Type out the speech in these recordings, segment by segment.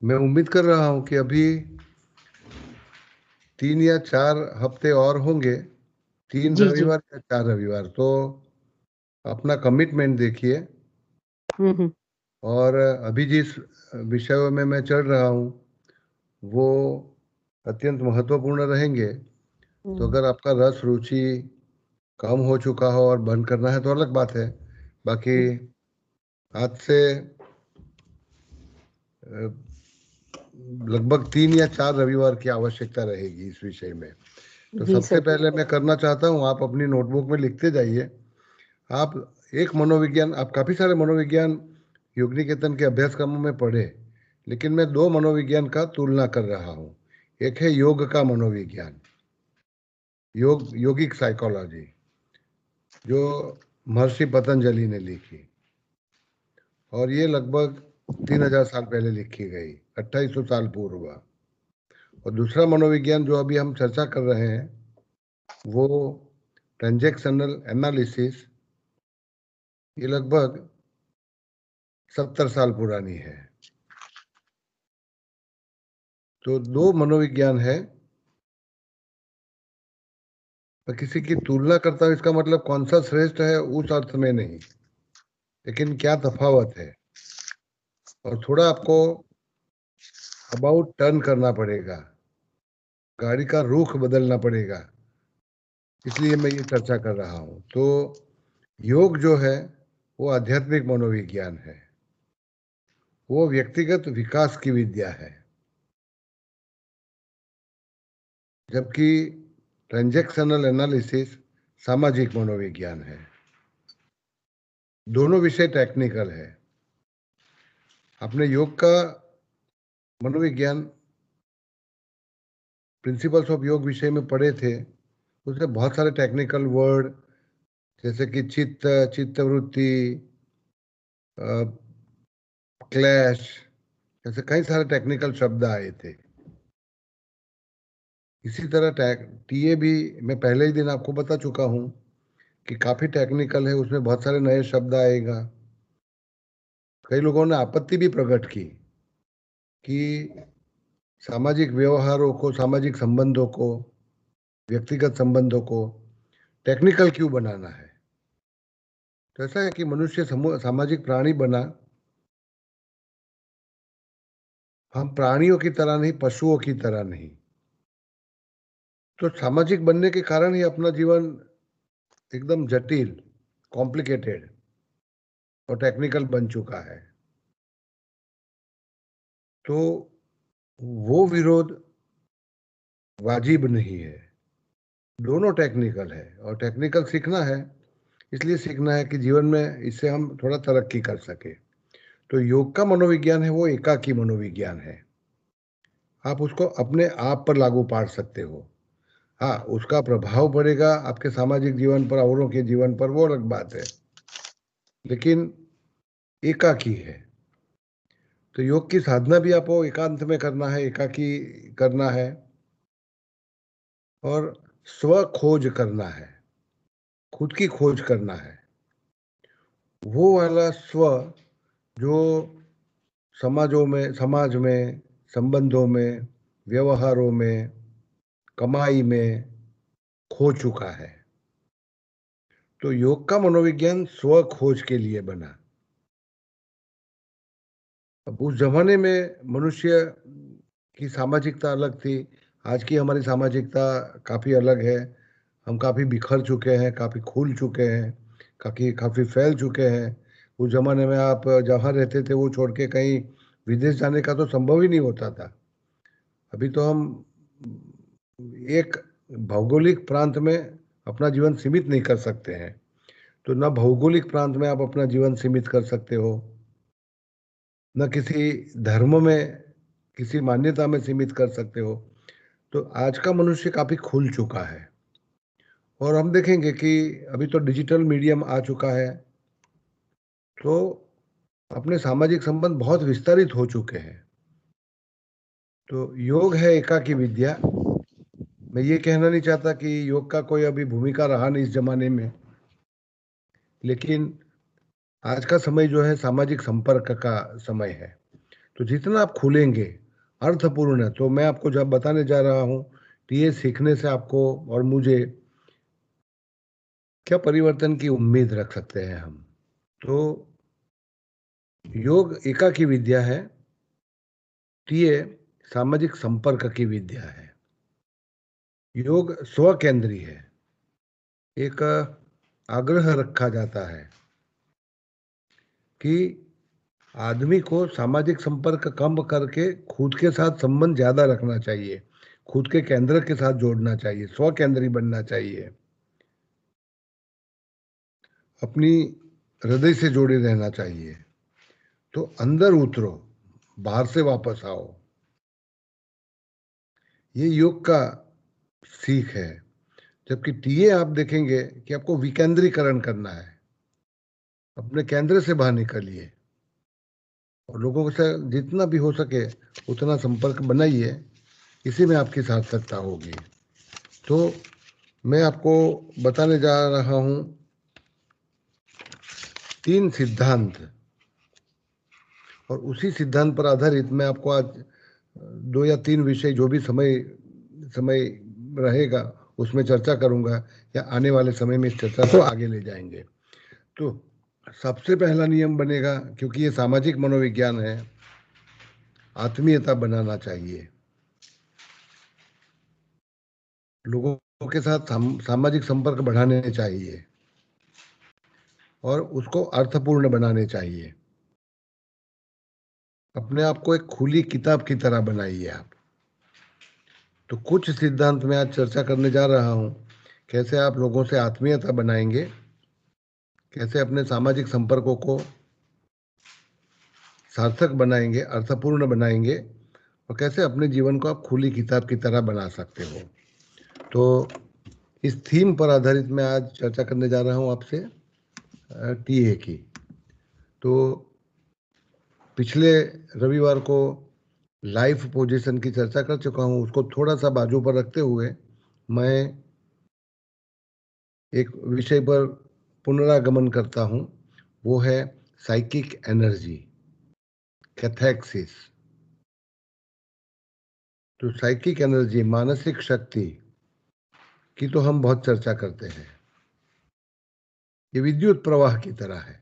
मैं उम्मीद कर रहा हूं कि अभी 3 या 4 हफ्ते और होंगे। तीन जी जी। रविवार या 4 रविवार तो अपना कमिटमेंट देखिए। हम्म। और अभी जिस विषयों में मैं चल रहा हूं वो अत्यंत महत्वपूर्ण रहेंगे। तो हम्म। अगर आपका रस रुचि कम हो चुका हो और बंद करना है तो अलग बात है। बाकी हम्म। आज से अ, लगभग 3 या 4 रविवार की आवश्यकता रहेगी इस विषय में। तो जी सबसे सर। पहले मैं करना चाहता हूँ, आप अपनी नोटबुक में लिखते जाइए। आप एक मनोविज्ञान, आप काफ़ी सारे मनोविज्ञान योग निकेतन के अभ्यासक्रमों में पढ़े, लेकिन मैं दो मनोविज्ञान का तुलना कर रहा हूँ। एक है योग का मनोविज्ञान, योगिक साइकोलॉजी, जो महर्षि पतंजलि ने लिखी। और ये लगभग 3000 साल पहले लिखी गई, 2800 साल पूर्व। और दूसरा मनोविज्ञान जो अभी हम चर्चा कर रहे हैं वो ट्रांजैक्शनल एनालिसिस, ये लगभग 70 साल पुरानी है। तो दो मनोविज्ञान है। मैं किसी की तुलना करता हूँ, इसका मतलब कौन सा श्रेष्ठ है उस अर्थ में नहीं, लेकिन क्या तफावत है। और थोड़ा आपको अबाउट टर्न करना पड़ेगा, गाड़ी का रुख बदलना पड़ेगा, इसलिए मैं ये चर्चा कर रहा हूँ। तो योग जो है वो आध्यात्मिक मनोविज्ञान है, वो व्यक्तिगत विकास की विद्या है। जबकि ट्रांजैक्शनल एनालिसिस सामाजिक मनोविज्ञान है। दोनों विषय टेक्निकल है। आपने योग का मनोविज्ञान प्रिंसिपल्स ऑफ योग विषय में पढ़े थे, उसमें बहुत सारे टेक्निकल वर्ड जैसे कि चित्त वृत्ति, क्लैश, ऐसे कई सारे टेक्निकल शब्द आए थे। इसी तरह टीए भी मैं पहले ही दिन आपको बता चुका हूँ कि काफी टेक्निकल है, उसमें बहुत सारे नए शब्द आएगा। कई लोगों ने आपत्ति भी प्रकट की कि सामाजिक व्यवहारों को, सामाजिक संबंधों को, व्यक्तिगत संबंधों को टेक्निकल क्यों बनाना है। तो ऐसा है कि मनुष्य सामाजिक प्राणी बना। हम प्राणियों की तरह नहीं, पशुओं की तरह नहीं। तो सामाजिक बनने के कारण ही अपना जीवन एकदम जटिल, कॉम्प्लिकेटेड और टेक्निकल बन चुका है। तो वो विरोध वाजिब नहीं है। दोनों टेक्निकल है और टेक्निकल सीखना है। इसलिए सीखना है कि जीवन में इससे हम थोड़ा तरक्की कर सके। तो योग का मनोविज्ञान है वो एकाकी मनोविज्ञान है। आप उसको अपने आप पर लागू पाड़ सकते हो। हाँ, उसका प्रभाव पड़ेगा आपके सामाजिक जीवन पर, औरों के जीवन पर, वो अलग बात है, लेकिन एकाकी है। तो योग की साधना भी आपको एकांत में करना है, एकाकी करना है, और स्व खोज करना है, खुद की खोज करना है। वो वाला स्व जो समाज में, संबंधों में, व्यवहारों में, कमाई में खो चुका है। तो योग का मनोविज्ञान स्व खोज के लिए बना। अब उस जमाने में मनुष्य की सामाजिकता अलग थी। आज की हमारी सामाजिकता काफ़ी अलग है। हम काफ़ी बिखर चुके हैं, काफ़ी खुल चुके हैं, काफ़ी काफ़ी फैल चुके हैं। उस जमाने में आप जहाँ रहते थे वो छोड़ के कहीं विदेश जाने का तो संभव ही नहीं होता था। अभी तो हम एक भौगोलिक प्रांत में अपना जीवन सीमित नहीं कर सकते हैं। तो न भौगोलिक प्रांत में आप अपना जीवन सीमित कर सकते हो, न किसी धर्म में, किसी मान्यता में सीमित कर सकते हो। तो आज का मनुष्य काफी खुल चुका है। और हम देखेंगे कि अभी तो डिजिटल मीडियम आ चुका है, तो अपने सामाजिक संबंध बहुत विस्तारित हो चुके हैं। तो योग है एकाकी विद्या। मैं ये कहना नहीं चाहता कि योग का कोई अभी भूमिका रहा नहीं इस जमाने में, लेकिन आज का समय जो है सामाजिक संपर्क का समय है। तो जितना आप खुलेंगे अर्थपूर्ण है, तो मैं आपको जब बताने जा रहा हूँ टीए सीखने से आपको और मुझे क्या परिवर्तन की उम्मीद रख सकते हैं हम। तो योग एकाकी विद्या है, टीए सामाजिक संपर्क की विद्या है। योग स्व केंद्री है। एक आग्रह रखा जाता है कि आदमी को सामाजिक संपर्क कम करके खुद के साथ संबंध ज्यादा रखना चाहिए, खुद के केंद्र के साथ जोड़ना चाहिए, स्व केंद्री बनना चाहिए, अपनी हृदय से जोड़े रहना चाहिए। तो अंदर उतरो, बाहर से वापस आओ। ये योग का सीख है। जबकि टीए आप देखेंगे कि आपको विकेंद्रीकरण करना है, अपने केंद्र से बाहर निकलिए और लोगों से जितना भी हो सके उतना संपर्क बनाइए। इसी में आपकी सार्थकता होगी। तो मैं आपको बताने जा रहा हूं 3 सिद्धांत, और उसी सिद्धांत पर आधारित मैं आपको आज 2 या 3 विषय जो भी समय समय रहेगा उसमें चर्चा करूंगा, या आने वाले समय में इस चर्चा को आगे ले जाएंगे। तो सबसे पहला नियम बनेगा, क्योंकि ये सामाजिक मनोविज्ञान है, आत्मीयता बनाना चाहिए। लोगों के साथ सामाजिक संपर्क बढ़ाने चाहिए और उसको अर्थपूर्ण बनाने चाहिए। अपने आप को एक खुली किताब की तरह बनाइए आप। तो कुछ सिद्धांत मैं आज चर्चा करने जा रहा हूं, कैसे आप लोगों से आत्मीयता बनाएंगे, कैसे अपने सामाजिक संपर्कों को सार्थक बनाएंगे, अर्थपूर्ण बनाएंगे, और कैसे अपने जीवन को आप खुली किताब की तरह बना सकते हो। तो इस थीम पर आधारित मैं आज चर्चा करने जा रहा हूं आपसे टीए की। तो पिछले रविवार को लाइफ पोजीशन की चर्चा कर चुका हूं, उसको थोड़ा सा बाजू पर रखते हुए मैं एक विषय पर पुनरागमन करता हूं, वो है साइकिक एनर्जी, कैथेक्सिस। तो साइकिक एनर्जी, मानसिक शक्ति की तो हम बहुत चर्चा करते हैं। ये विद्युत प्रवाह की तरह है,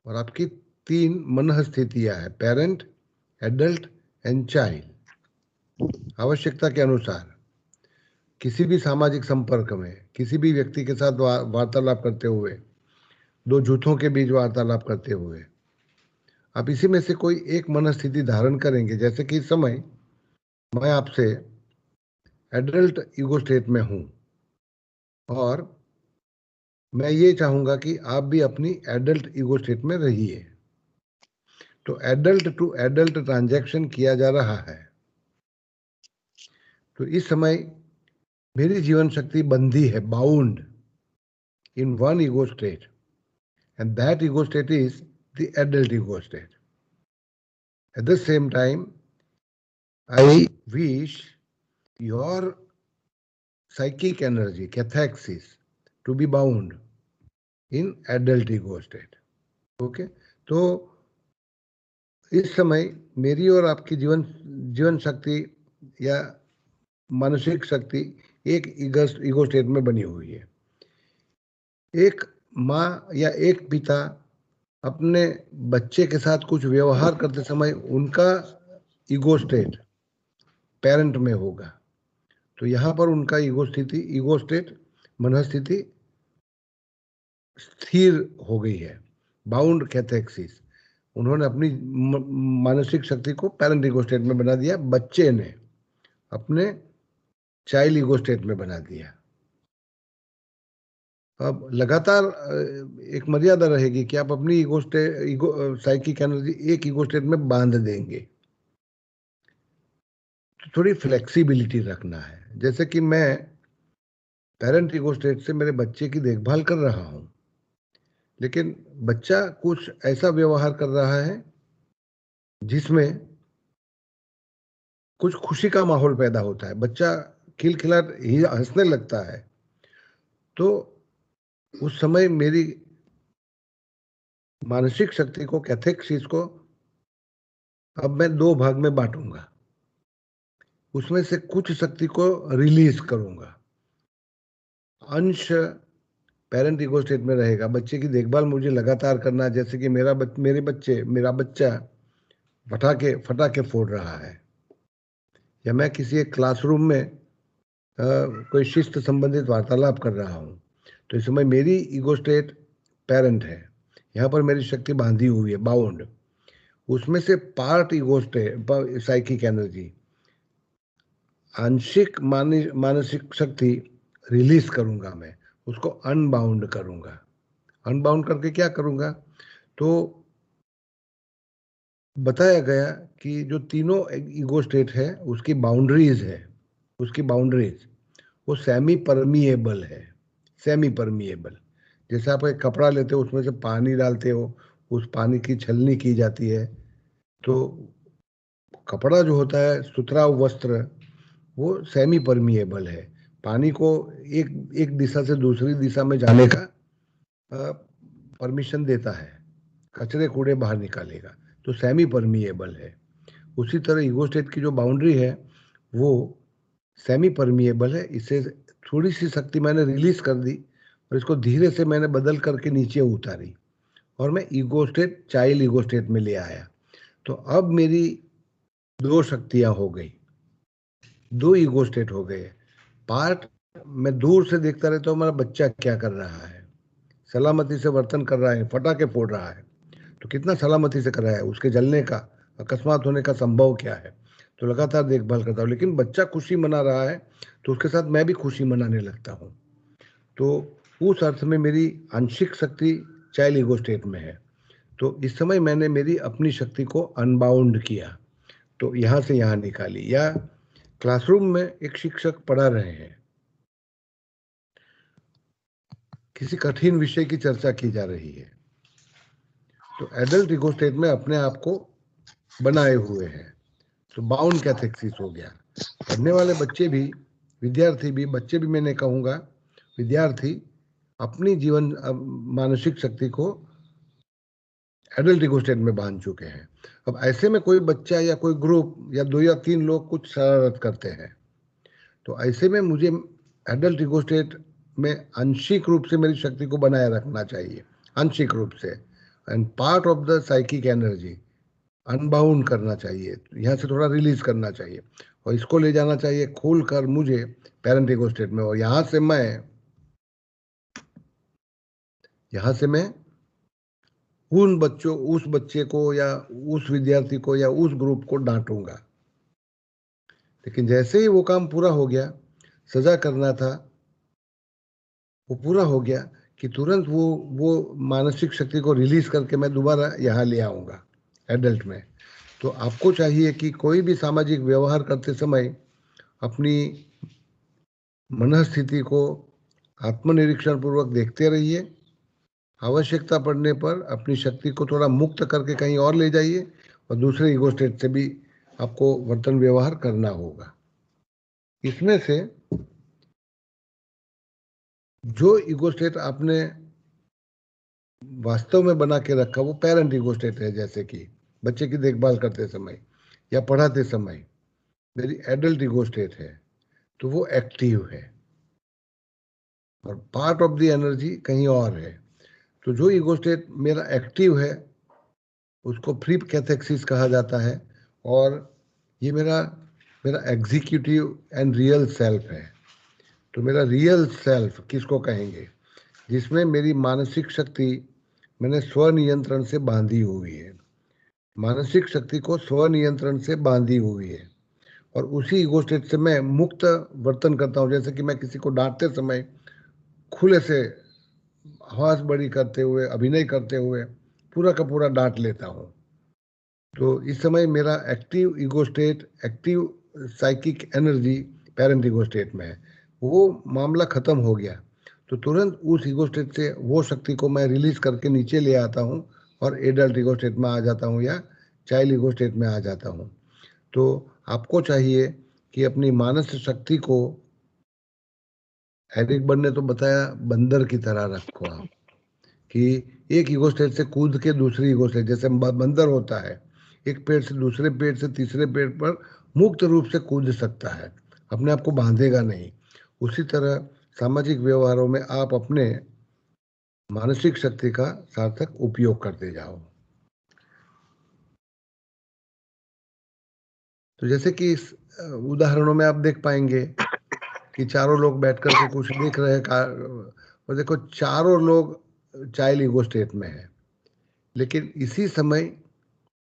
और आपकी 3 मन स्थितियां हैं, पेरेंट, एडल्ट एंड चाइल्ड। आवश्यकता के अनुसार किसी भी सामाजिक संपर्क में, किसी भी व्यक्ति के साथ वार्तालाप करते हुए, 2 जूथों के बीच वार्तालाप करते हुए आप इसी में से कोई एक मन स्थिति धारण करेंगे। जैसे कि इस समय मैं आपसे एडल्ट ईगो स्टेट में हूं, और मैं ये चाहूंगा कि आप भी अपनी एडल्ट ईगो स्टेट में रहिए। तो एडल्ट टू एडल्ट ट्रांजैक्शन किया जा रहा है। तो इस समय मेरी जीवन शक्ति बंधी है, bound in one ego state, and that ego state is the adult ego state. At the same time, I wish your psychic energy, cathexis, to be bound in adult ego state. Okay, तो इस समय मेरी और आपकी जीवन जीवन शक्ति या मानसिक शक्ति एक ईगो स्टेट में बनी हुई है। एक माँ या एक पिता अपने बच्चे के साथ कुछ व्यवहार करते समय उनका ईगो स्टेट पेरेंट में होगा। तो यहाँ पर उनका ईगो स्टेट, मनस्थिति स्थिर हो गई है, बाउंड कैथेक्सिस। उन्होंने अपनी मानसिक शक्ति को पेरेंट ईगो स्टेट में बना दिया, बच्चे ने अपने चाइल्ड ईगो स्टेट में बना दिया। अब लगातार एक मर्यादा रहेगी कि आप अपनी ईगो साइकिक एनर्जी एक ईगो स्टेट में बांध देंगे। तो थोड़ी फ्लेक्सिबिलिटी रखना है। जैसे कि मैं पेरेंट ईगो स्टेट से मेरे बच्चे की देखभाल कर रहा हूं, लेकिन बच्चा कुछ ऐसा व्यवहार कर रहा है जिसमें कुछ खुशी का माहौल पैदा होता है, बच्चा खिलखिला हंसने लगता है। तो उस समय मेरी मानसिक शक्ति को, कैथेक्सिस को अब मैं 2 भाग में बाँटूँगा। उसमें से कुछ शक्ति को रिलीज़ करूँगा। अंश पेरेंट ईगो स्टेट में रहेगा। बच्चे की देखभाल मुझे लगातार करना है, जैसे कि मेरा बच्चा पटाखे फोड़ रहा है, या मैं किसी एक क्लासरूम में कोई शिस्त संबंधित वार्तालाप कर रहा हूँ, तो इस समय मेरी ईगो स्टेट पेरेंट है। यहाँ पर मेरी शक्ति बांधी हुई है, बाउंड। उसमें से part ego state psychic energy, आंशिक मानसिक शक्ति रिलीज करूंगा मैं, उसको अनबाउंड करूंगा। अनबाउंड करके क्या करूंगा, तो बताया गया कि जो तीनों ईगो स्टेट है उसकी बाउंड्रीज है, उसकी बाउंड्रीज वो सेमी परमिएबल है। सेमी परमिएबल, जैसे आप एक कपड़ा लेते हो, उसमें से पानी डालते हो, उस पानी की छलनी की जाती है, तो कपड़ा जो होता है, सुतराउ वस्त्र, वो सेमी परमिएबल है। पानी को एक एक दिशा से दूसरी दिशा में जाने का परमिशन देता है, कचरे कूड़े बाहर निकालेगा, तो सेमी परमिएबल है। उसी तरह ईगो स्टेट की जो बाउंड्री है वो सेमी परमिएबल है। इसे थोड़ी सी शक्ति मैंने रिलीज कर दी और इसको धीरे से मैंने बदल करके नीचे उतारी, और मैं ego state child ego state में ले आया। तो अब मेरी 2 शक्तियां हो गई, 2 ईगो स्टेट हो गए। पार्ट, मैं दूर से देखता रहता हूँ मेरा बच्चा क्या कर रहा है, सलामती से वर्तन कर रहा है, पटाखे फोड़ रहा है, तो कितना सलामती से कर रहा है, उसके जलने का, अकस्मात होने का संभव क्या है, तो लगातार देखभाल करता हूँ। लेकिन बच्चा खुशी मना रहा है तो उसके साथ मैं भी खुशी मनाने लगता हूँ। तो उस अर्थ में मेरी आंशिक शक्ति चाइल्ड ईगो स्टेट में है। तो इस समय मैंने मेरी अपनी शक्ति को अनबाउंड किया, तो यहाँ से यहाँ निकाली। या क्लासरूम में एक शिक्षक पढ़ा रहे हैं, किसी कठिन विषय की चर्चा की जा रही है, तो एडल्ट ईगो स्टेट में अपने आप को बनाए हुए हैं, तो बाउंड कैथेक्सिस हो गया। पढ़ने वाले बच्चे भी, विद्यार्थी भी, बच्चे भी मैंने कहूँगा, विद्यार्थी अपनी जीवन मानसिक शक्ति को एडल्ट ईगो स्टेट में बांध चुके हैं। अब ऐसे में कोई बच्चा या कोई ग्रुप या 2 या 3 लोग कुछ शरारत करते हैं, तो ऐसे में मुझे एडल्ट ईगो स्टेट में आंशिक रूप से मेरी शक्ति को बनाए रखना चाहिए, आंशिक रूप से, and part of the psychic energy unbound करना चाहिए, यहाँ से थोड़ा रिलीज करना चाहिए, और इसको ले जाना चाहिए खोल कर मुझे पेरेंट ईगो स्टेट में। और यहाँ से मैं उस बच्चे को या उस विद्यार्थी को या उस ग्रुप को डांटूंगा। लेकिन जैसे ही वो काम पूरा हो गया, सजा करना था, वो पूरा हो गया, कि तुरंत वो मानसिक शक्ति को रिलीज करके मैं दोबारा यहाँ ले आऊँगा एडल्ट में। तो आपको चाहिए कि कोई भी सामाजिक व्यवहार करते समय अपनी मनस्थिति को आत्मनिरीक्षण पूर्वक देखते रहिए। आवश्यकता पड़ने पर अपनी शक्ति को थोड़ा मुक्त करके कहीं और ले जाइए, और दूसरे ईगो स्टेट से भी आपको वर्तन व्यवहार करना होगा। इसमें से जो ईगो स्टेट आपने वास्तव में बना के रखा वो पेरेंट ईगो स्टेट है, जैसे कि बच्चे की देखभाल करते समय या पढ़ाते समय मेरी एडल्ट ईगो स्टेट है, तो वो एक्टिव है, और पार्ट ऑफ द एनर्जी कहीं और है। तो जो ईगो स्टेट मेरा एक्टिव है उसको फ्री कैथेक्सिस कहा जाता है, और ये मेरा मेरा एग्जीक्यूटिव एंड रियल सेल्फ है। तो मेरा रियल सेल्फ किसको कहेंगे, जिसमें मेरी मानसिक शक्ति मैंने स्वनियंत्रण से बांधी हुई है, मानसिक शक्ति को स्वनियंत्रण से बांधी हुई है, और उसी ईगो स्टेट से मैं मुक्त वर्तन करता हूँ। जैसे कि मैं किसी को डांटते समय खुले से आवाज बड़ी करते हुए, अभिनय करते हुए पूरा का पूरा डांट लेता हूँ। तो इस समय मेरा active ego state, active psychic energy parent ego state में है। वो मामला खत्म हो गया, तो तुरंत उस ईगो स्टेट से वो शक्ति को मैं रिलीज करके नीचे ले आता हूँ, और एडल्ट ईगो स्टेट में आ जाता हूँ या चाइल्ड ईगो स्टेट में आ जाता हूँ। तो आपको चाहिए कि अपनी मानस शक्ति को, एरिक बर्न ने तो बताया, बंदर की तरह रखो आप, कि एक ईगो स्टेट से कूद के दूसरी ईगो स्टेट, जैसे बंदर होता है एक पेड़ से दूसरे पेड़ से तीसरे पेड़ पर मुक्त रूप से कूद सकता है, अपने आप को बांधेगा नहीं। उसी तरह सामाजिक व्यवहारों में आप अपने मानसिक शक्ति का सार्थक उपयोग करते जाओ। तो जैसे कि इस उदाहरणों में आप देख पाएंगे कि चारों लोग बैठ कर के कुछ देख रहे हैं और देखो चारों लोग चाइल्ड ईगो स्टेट में है, लेकिन इसी समय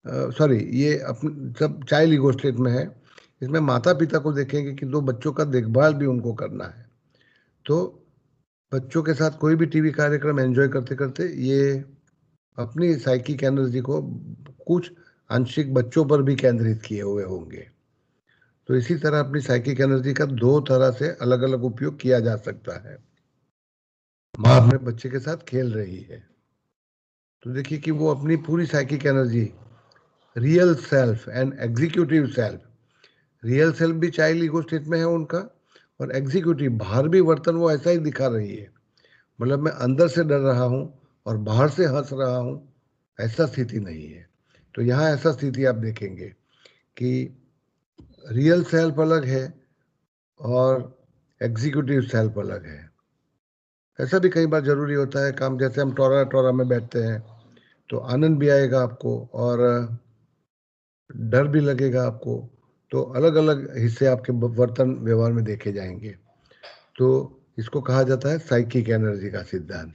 सॉरी ये अपन सब चाइल्ड ईगो स्टेट में है। इसमें माता पिता को देखेंगे कि दो बच्चों का देखभाल भी उनको करना है, तो बच्चों के साथ कोई भी टीवी कार्यक्रम एंजॉय करते करते ये अपनी साइकिक एनर्जी को कुछ आंशिक बच्चों पर भी केंद्रित किए हुए होंगे। तो इसी तरह अपनी साइकिक एनर्जी का दो तरह से अलग अलग उपयोग किया जा सकता है। माँ अपने बच्चे के साथ खेल रही है, तो देखिए कि वो अपनी पूरी psychic energy, real self and executive self, real self भी चाइल्ड ईगो स्टेट में है उनका, और एग्जीक्यूटिव बाहर भी वर्तन वो ऐसा ही दिखा रही है, मतलब मैं अंदर से डर रहा हूँ और बाहर से हंस रहा हूँ, ऐसा स्थिति नहीं है। तो यहाँ ऐसा स्थिति आप देखेंगे कि रियल सेल्फ अलग है और एग्जीक्यूटिव सेल्फ अलग है। ऐसा भी कई बार जरूरी होता है काम, जैसे हम टोरा टोरा में बैठते हैं तो आनंद भी आएगा आपको और डर भी लगेगा आपको, तो अलग अलग हिस्से आपके वर्तन व्यवहार में देखे जाएंगे। तो इसको कहा जाता है साइकिक एनर्जी का सिद्धांत।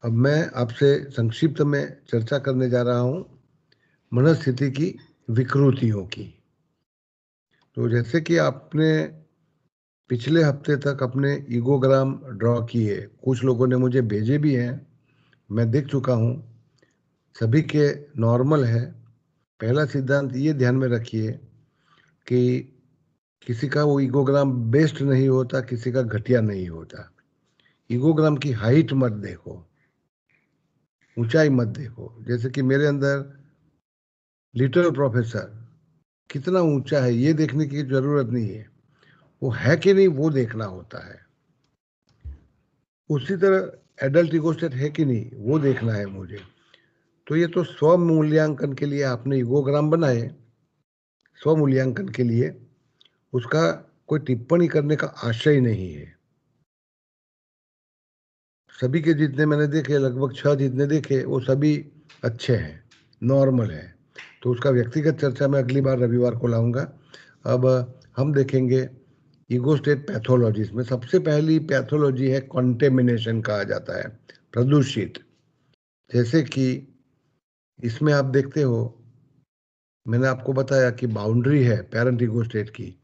अब मैं आपसे संक्षिप्त में चर्चा करने जा रहा हूँ मनस्थिति की विकृतियों की। तो जैसे कि आपने पिछले हफ्ते तक अपने ईगोग्राम ड्रॉ किए, कुछ लोगों ने मुझे भेजे भी हैं, मैं देख चुका हूँ, सभी के नॉर्मल है। पहला सिद्धांत ये ध्यान में रखिए कि किसी का वो ईगोग्राम बेस्ट नहीं होता, किसी का घटिया नहीं होता। ईगोग्राम की हाइट मत देखो, ऊंचाई मत देखो। जैसे कि मेरे अंदर लिटिल प्रोफेसर कितना ऊंचा है ये देखने की जरूरत नहीं है, वो है कि नहीं वो देखना होता है। उसी तरह एडल्ट ईगो स्टेट है कि नहीं वो देखना है मुझे। तो ये तो स्व मूल्यांकन के लिए आपने ईगोग्राम बनाए, स्व मूल्यांकन के लिए, उसका कोई टिप्पणी करने का आशय नहीं है। सभी के जितने मैंने देखे, लगभग 6 जितने देखे, वो सभी अच्छे हैं, नॉर्मल है। तो उसका व्यक्तिगत चर्चा मैं अगली बार रविवार को लाऊंगा। अब हम देखेंगे ईगो स्टेट पैथोलॉजीज में सबसे पहली पैथोलॉजी है कॉन्टेमिनेशन, कहा जाता है प्रदूषित। जैसे कि इसमें आप देखते हो, मैंने आपको बताया कि बाउंड्री है पेरेंट ईगो स्टेट की,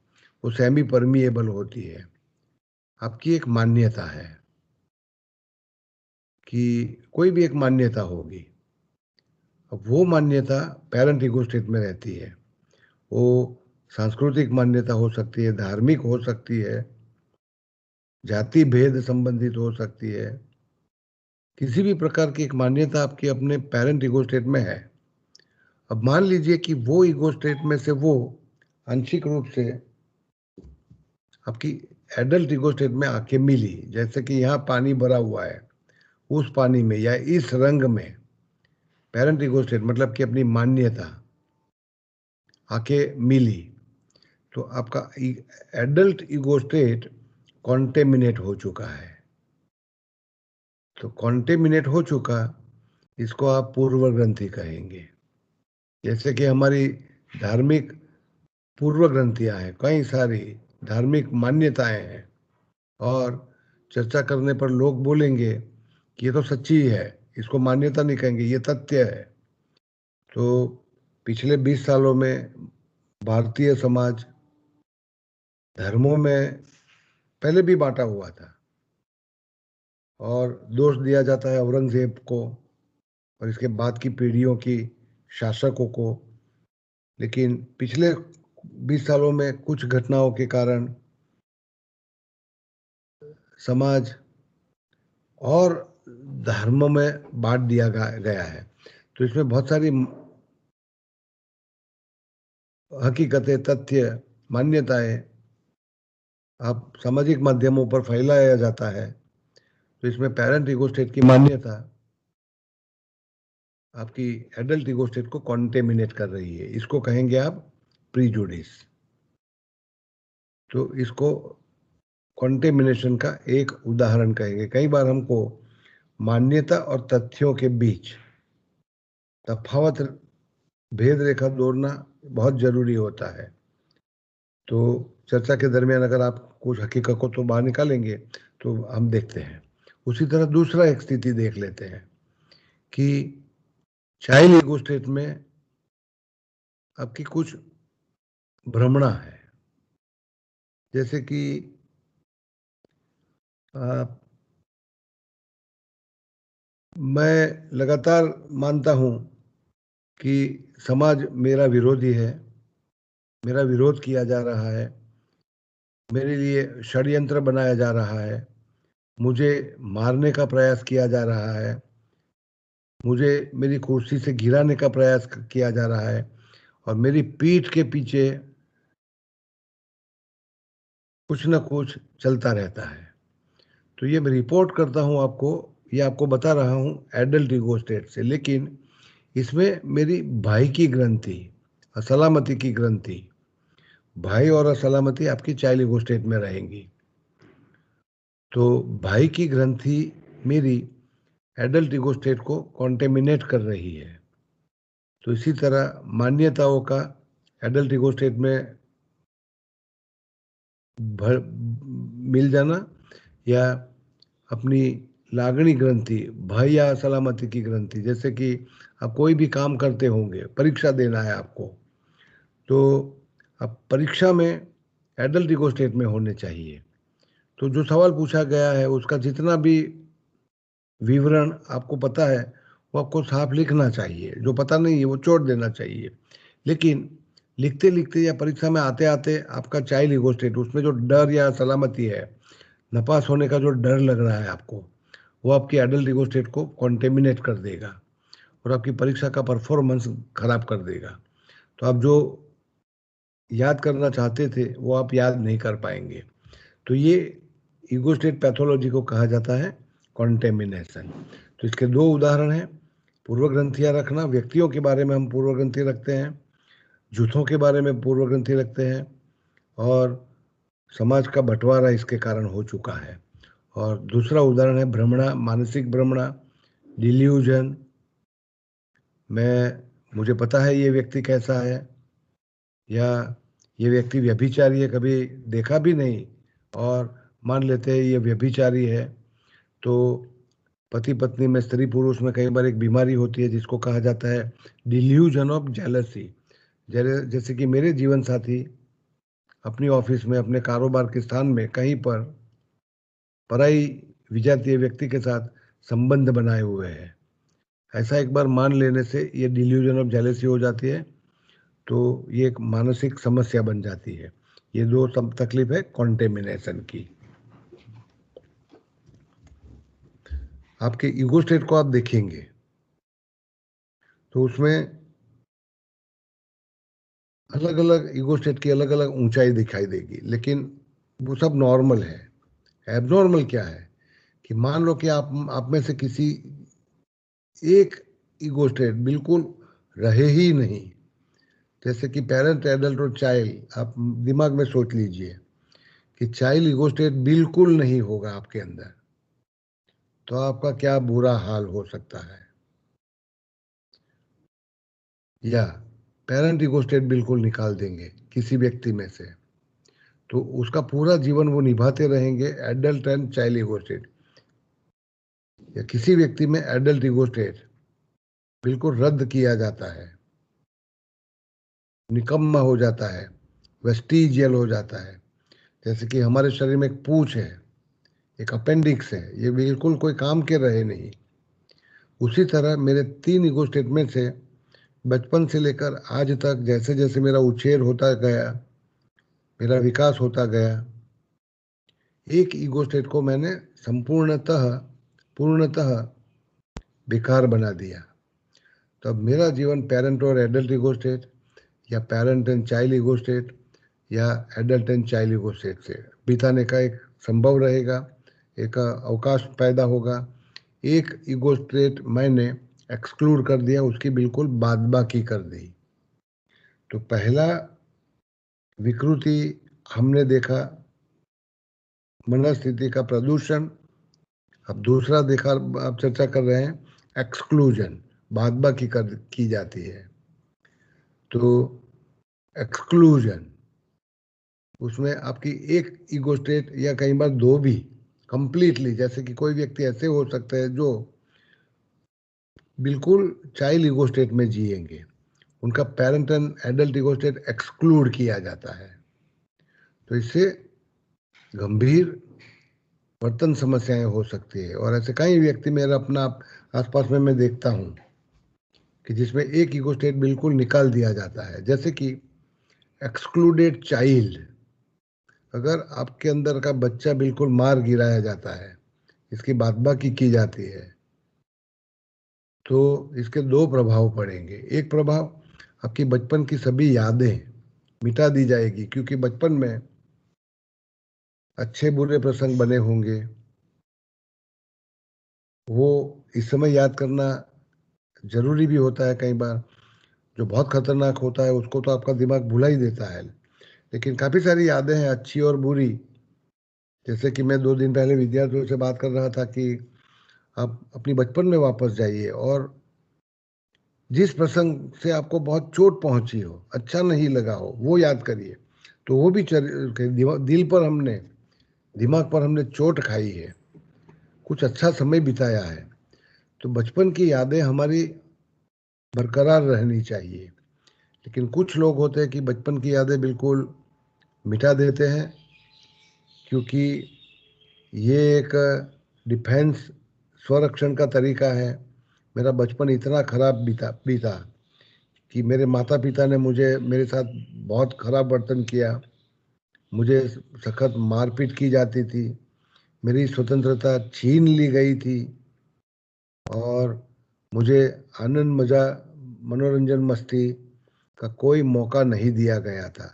वो सेमी परमिएबल होती है। आपकी एक मान्यता है कि कोई भी एक मान्यता होगी, अब वो मान्यता पेरेंट ईगो स्टेट में रहती है। वो सांस्कृतिक मान्यता हो सकती है, धार्मिक हो सकती है, जाति भेद संबंधित हो सकती है, किसी भी प्रकार की एक मान्यता आपकी अपने पेरेंट ईगो स्टेट में है। अब मान लीजिए कि वो ईगो स्टेट में से वो आंशिक रूप से आपकी एडल्ट ईगो स्टेट में आके मिली, जैसे कि यहाँ पानी भरा हुआ है, उस पानी में या इस रंग में पेरेंट ईगो स्टेट मतलब कि अपनी मान्यता आके मिली, तो आपका एडल्ट ईगो स्टेट कॉन्टेमिनेट हो चुका है। तो कॉन्टेमिनेट हो चुका, इसको आप पूर्व ग्रंथि कहेंगे। जैसे कि हमारी धार्मिक पूर्व ग्रंथियां हैं, कई सारी धार्मिक मान्यताएं हैं, और चर्चा करने पर लोग बोलेंगे कि ये तो सच्ची है, इसको मान्यता नहीं कहेंगे, ये तथ्य है। तो पिछले 20 सालों में भारतीय समाज धर्मों में पहले भी बांटा हुआ था, और दोष दिया जाता है औरंगजेब को और इसके बाद की पीढ़ियों की शासकों को। लेकिन पिछले 20 सालों में कुछ घटनाओं के कारण समाज और धर्म में बांट दिया गया है। तो इसमें बहुत सारी हकीकतें, तथ्य, मान्यताएं आप सामाजिक माध्यमों पर फैलाया जाता है। तो इसमें पेरेंट ईगो स्टेट की मान्यता आपकी एडल्ट ईगो स्टेट को कॉन्टेमिनेट कर रही है। इसको कहेंगे आप प्रीजुडिस। तो इसको कॉन्टेमिनेशन का एक उदाहरण कहेंगे। कई बार हमको मान्यता और तथ्यों के बीच तफावत, भेद रेखा दौड़ना बहुत जरूरी होता है। तो चर्चा के दरमियान अगर आप कुछ हकीकत को तो बाहर निकालेंगे तो हम देखते हैं। उसी तरह दूसरा एक स्थिति देख लेते हैं कि चाइल्ड ईगो स्टेट में आपकी कुछ भ्रमणा है। जैसे कि मैं लगातार मानता हूं कि समाज मेरा विरोधी है, मेरा विरोध किया जा रहा है, मेरे लिए षड्यंत्र बनाया जा रहा है, मुझे मारने का प्रयास किया जा रहा है, मुझे मेरी कुर्सी से गिराने का प्रयास किया जा रहा है, और मेरी पीठ के पीछे कुछ ना कुछ चलता रहता है। तो ये मैं रिपोर्ट करता हूँ आपको, ये आपको बता रहा हूँ एडल्ट ईगो स्टेट से। लेकिन इसमें मेरी भाई की ग्रंथि, असलामती की ग्रंथि, भाई और असलामती आपकी चाइल्ड ईगो स्टेट में रहेंगी। तो भाई की ग्रंथि मेरी एडल्ट ईगो स्टेट को कॉन्टेमिनेट कर रही है। तो इसी तरह मान्यताओं का एडल्ट ईगो स्टेट में मिल जाना, या अपनी लागणी ग्रंथि, भाई या सलामती की ग्रंथि, जैसे कि आप कोई भी काम करते होंगे, परीक्षा देना है आपको, तो अब परीक्षा में एडल्ट ईगो स्टेट में होने चाहिए। तो जो सवाल पूछा गया है उसका जितना भी विवरण आपको पता है वो आपको साफ लिखना चाहिए, जो पता नहीं है वो छोड़ देना चाहिए। लेकिन लिखते लिखते या परीक्षा में आते आते आपका चाइल्ड ईगो स्टेट, उसमें जो डर या सलामती है, नपास होने का जो डर लग रहा है आपको, वो आपकी एडल्ट ईगो स्टेट को कॉन्टेमिनेट कर देगा और आपकी परीक्षा का परफॉर्मेंस खराब कर देगा। तो आप जो याद करना चाहते थे वो आप याद नहीं कर पाएंगे। तो ये ईगो स्टेट पैथोलॉजी को कहा जाता है कॉन्टेमिनेशन। तो इसके दो उदाहरण हैं। पूर्व ग्रंथियां रखना, व्यक्तियों के बारे में हम पूर्व ग्रंथि रखते हैं, झूठों के बारे में पूर्व ग्रंथि रखते हैं, और समाज का बंटवारा इसके कारण हो चुका है। और दूसरा उदाहरण है भ्रमणा, मानसिक भ्रमणा, डिल्यूजन। मुझे पता है ये व्यक्ति कैसा है, या ये व्यक्ति व्यभिचारी है, कभी देखा भी नहीं और मान लेते हैं ये व्यभिचारी है। तो पति पत्नी में, स्त्री पुरुष में कई बार एक बीमारी होती है जिसको कहा जाता है डिल्यूजन ऑफ जेलसी। जैसे कि मेरे जीवन साथी अपनी ऑफिस में, अपने कारोबार के स्थान में कहीं पर पराई विजातीय व्यक्ति के साथ संबंध बनाए हुए हैं। ऐसा एक बार मान लेने से ये डिल्यूजन ऑफ जेलसी हो जाती है। तो ये एक मानसिक समस्या बन जाती है। ये दो तकलीफ है कॉन्टेमिनेशन की। आपके ईगो स्टेट को आप देखेंगे तो उसमें अलग अलग ईगो स्टेट की अलग अलग ऊंचाई दिखाई देगी, लेकिन वो सब नॉर्मल है। एबनॉर्मल क्या है कि मान लो कि आप में से किसी एक ईगो स्टेट बिल्कुल रहे ही नहीं। जैसे कि पेरेंट, एडल्ट और चाइल्ड, आप दिमाग में सोच लीजिए कि चाइल्ड ईगो स्टेट बिल्कुल नहीं होगा आपके अंदर, तो आपका क्या बुरा हाल हो सकता है। या पेरेंट ईगो स्टेट बिल्कुल निकाल देंगे किसी व्यक्ति में से, तो उसका पूरा जीवन वो निभाते रहेंगे adult and child ego state. या किसी व्यक्ति में एडल्ट ईगो स्टेट बिल्कुल रद्द किया जाता है, निकम्मा हो जाता है, वेस्टिजियल हो जाता है। जैसे कि हमारे शरीर में एक पूंछ है, एक अपेंडिक्स है, ये बिल्कुल कोई काम के रहे नहीं। उसी तरह मेरे 3 ईगो स्टेट में से बचपन से लेकर आज तक जैसे जैसे मेरा उछेर होता गया, मेरा विकास होता गया, एक ईगो स्टेट को मैंने संपूर्णतः, पूर्णतः बेकार बना दिया। तो अब मेरा जीवन पेरेंट और एडल्ट ईगो स्टेट, या parent and child ego state, या adult and child ego state से बिताने का एक संभव रहेगा, एक अवकाश पैदा होगा। एक ईगो स्टेट मैंने एक्सक्लूड कर दिया, उसकी बिल्कुल बादबाकी कर दी। तो पहला विकृति हमने देखा मनस्थिति का प्रदूषण। अब दूसरा देखा, आप चर्चा कर रहे हैं एक्सक्लूजन, बादबाकी कर की जाती है। तो एक्सक्लूजन, उसमें आपकी एक ईगो स्टेट या कई बार दो भी कंप्लीटली, जैसे कि कोई व्यक्ति ऐसे हो सकते हैं जो बिल्कुल चाइल्ड ईगो स्टेट में जिएंगे, उनका parent and adult ego state exclude किया जाता है। तो इससे गंभीर वर्तन समस्याएं हो सकती है। और ऐसे कई व्यक्ति मेरा अपना आसपास में मैं देखता हूं कि जिसमें एक ईगो स्टेट बिल्कुल निकाल दिया जाता है, जैसे कि एक्सक्लूडेड चाइल्ड। अगर आपके अंदर का बच्चा बिल्कुल मार गिराया जाता है, इसकी बादबाकी की जाती है, तो इसके दो प्रभाव पड़ेंगे। एक प्रभाव, आपकी बचपन की सभी यादें मिटा दी जाएगी, क्योंकि बचपन में अच्छे बुरे प्रसंग बने होंगे, वो इस समय याद करना जरूरी भी होता है। कई बार जो बहुत खतरनाक होता है उसको तो आपका दिमाग भुला ही देता है, लेकिन काफी सारी यादें हैं अच्छी और बुरी। जैसे कि मैं 2 दिन पहले विद्यार्थियों से बात कर रहा था कि आप अपनी बचपन में वापस जाइए और जिस प्रसंग से आपको बहुत चोट पहुंची हो, अच्छा नहीं लगा हो, वो याद करिए। तो वो भी दिल पर हमने, दिमाग पर हमने चोट खाई है, कुछ अच्छा समय बिताया है। तो बचपन की यादें हमारी बरकरार रहनी चाहिए। लेकिन कुछ लोग होते हैं कि बचपन की यादें बिल्कुल मिटा देते हैं, क्योंकि ये एक डिफेंस, स्वरक्षण का तरीका है। मेरा बचपन इतना खराब बीता बीता कि मेरे माता पिता ने मुझे, मेरे साथ बहुत खराब बर्तन किया, मुझे सख्त मारपीट की जाती थी, मेरी स्वतंत्रता छीन ली गई थी, और मुझे आनंद मजा, मनोरंजन, मस्ती का कोई मौका नहीं दिया गया था।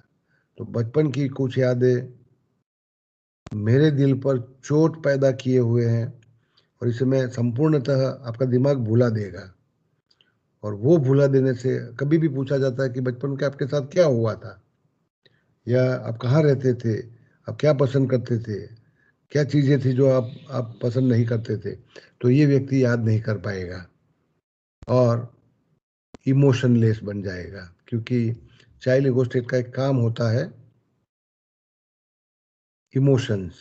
तो बचपन की कुछ यादें मेरे दिल पर चोट पैदा किए हुए हैं, और इसे मैं संपूर्णतः आपका दिमाग भुला देगा। और वो भुला देने से, कभी भी पूछा जाता है कि बचपन के आपके साथ क्या हुआ था, या आप कहाँ रहते थे, आप क्या पसंद करते थे, क्या चीजें थी जो आप पसंद नहीं करते थे, तो ये व्यक्ति याद नहीं कर पाएगा और इमोशनलेस बन जाएगा। क्योंकि चाइल्ड ईगो स्टेट का एक काम होता है इमोशंस,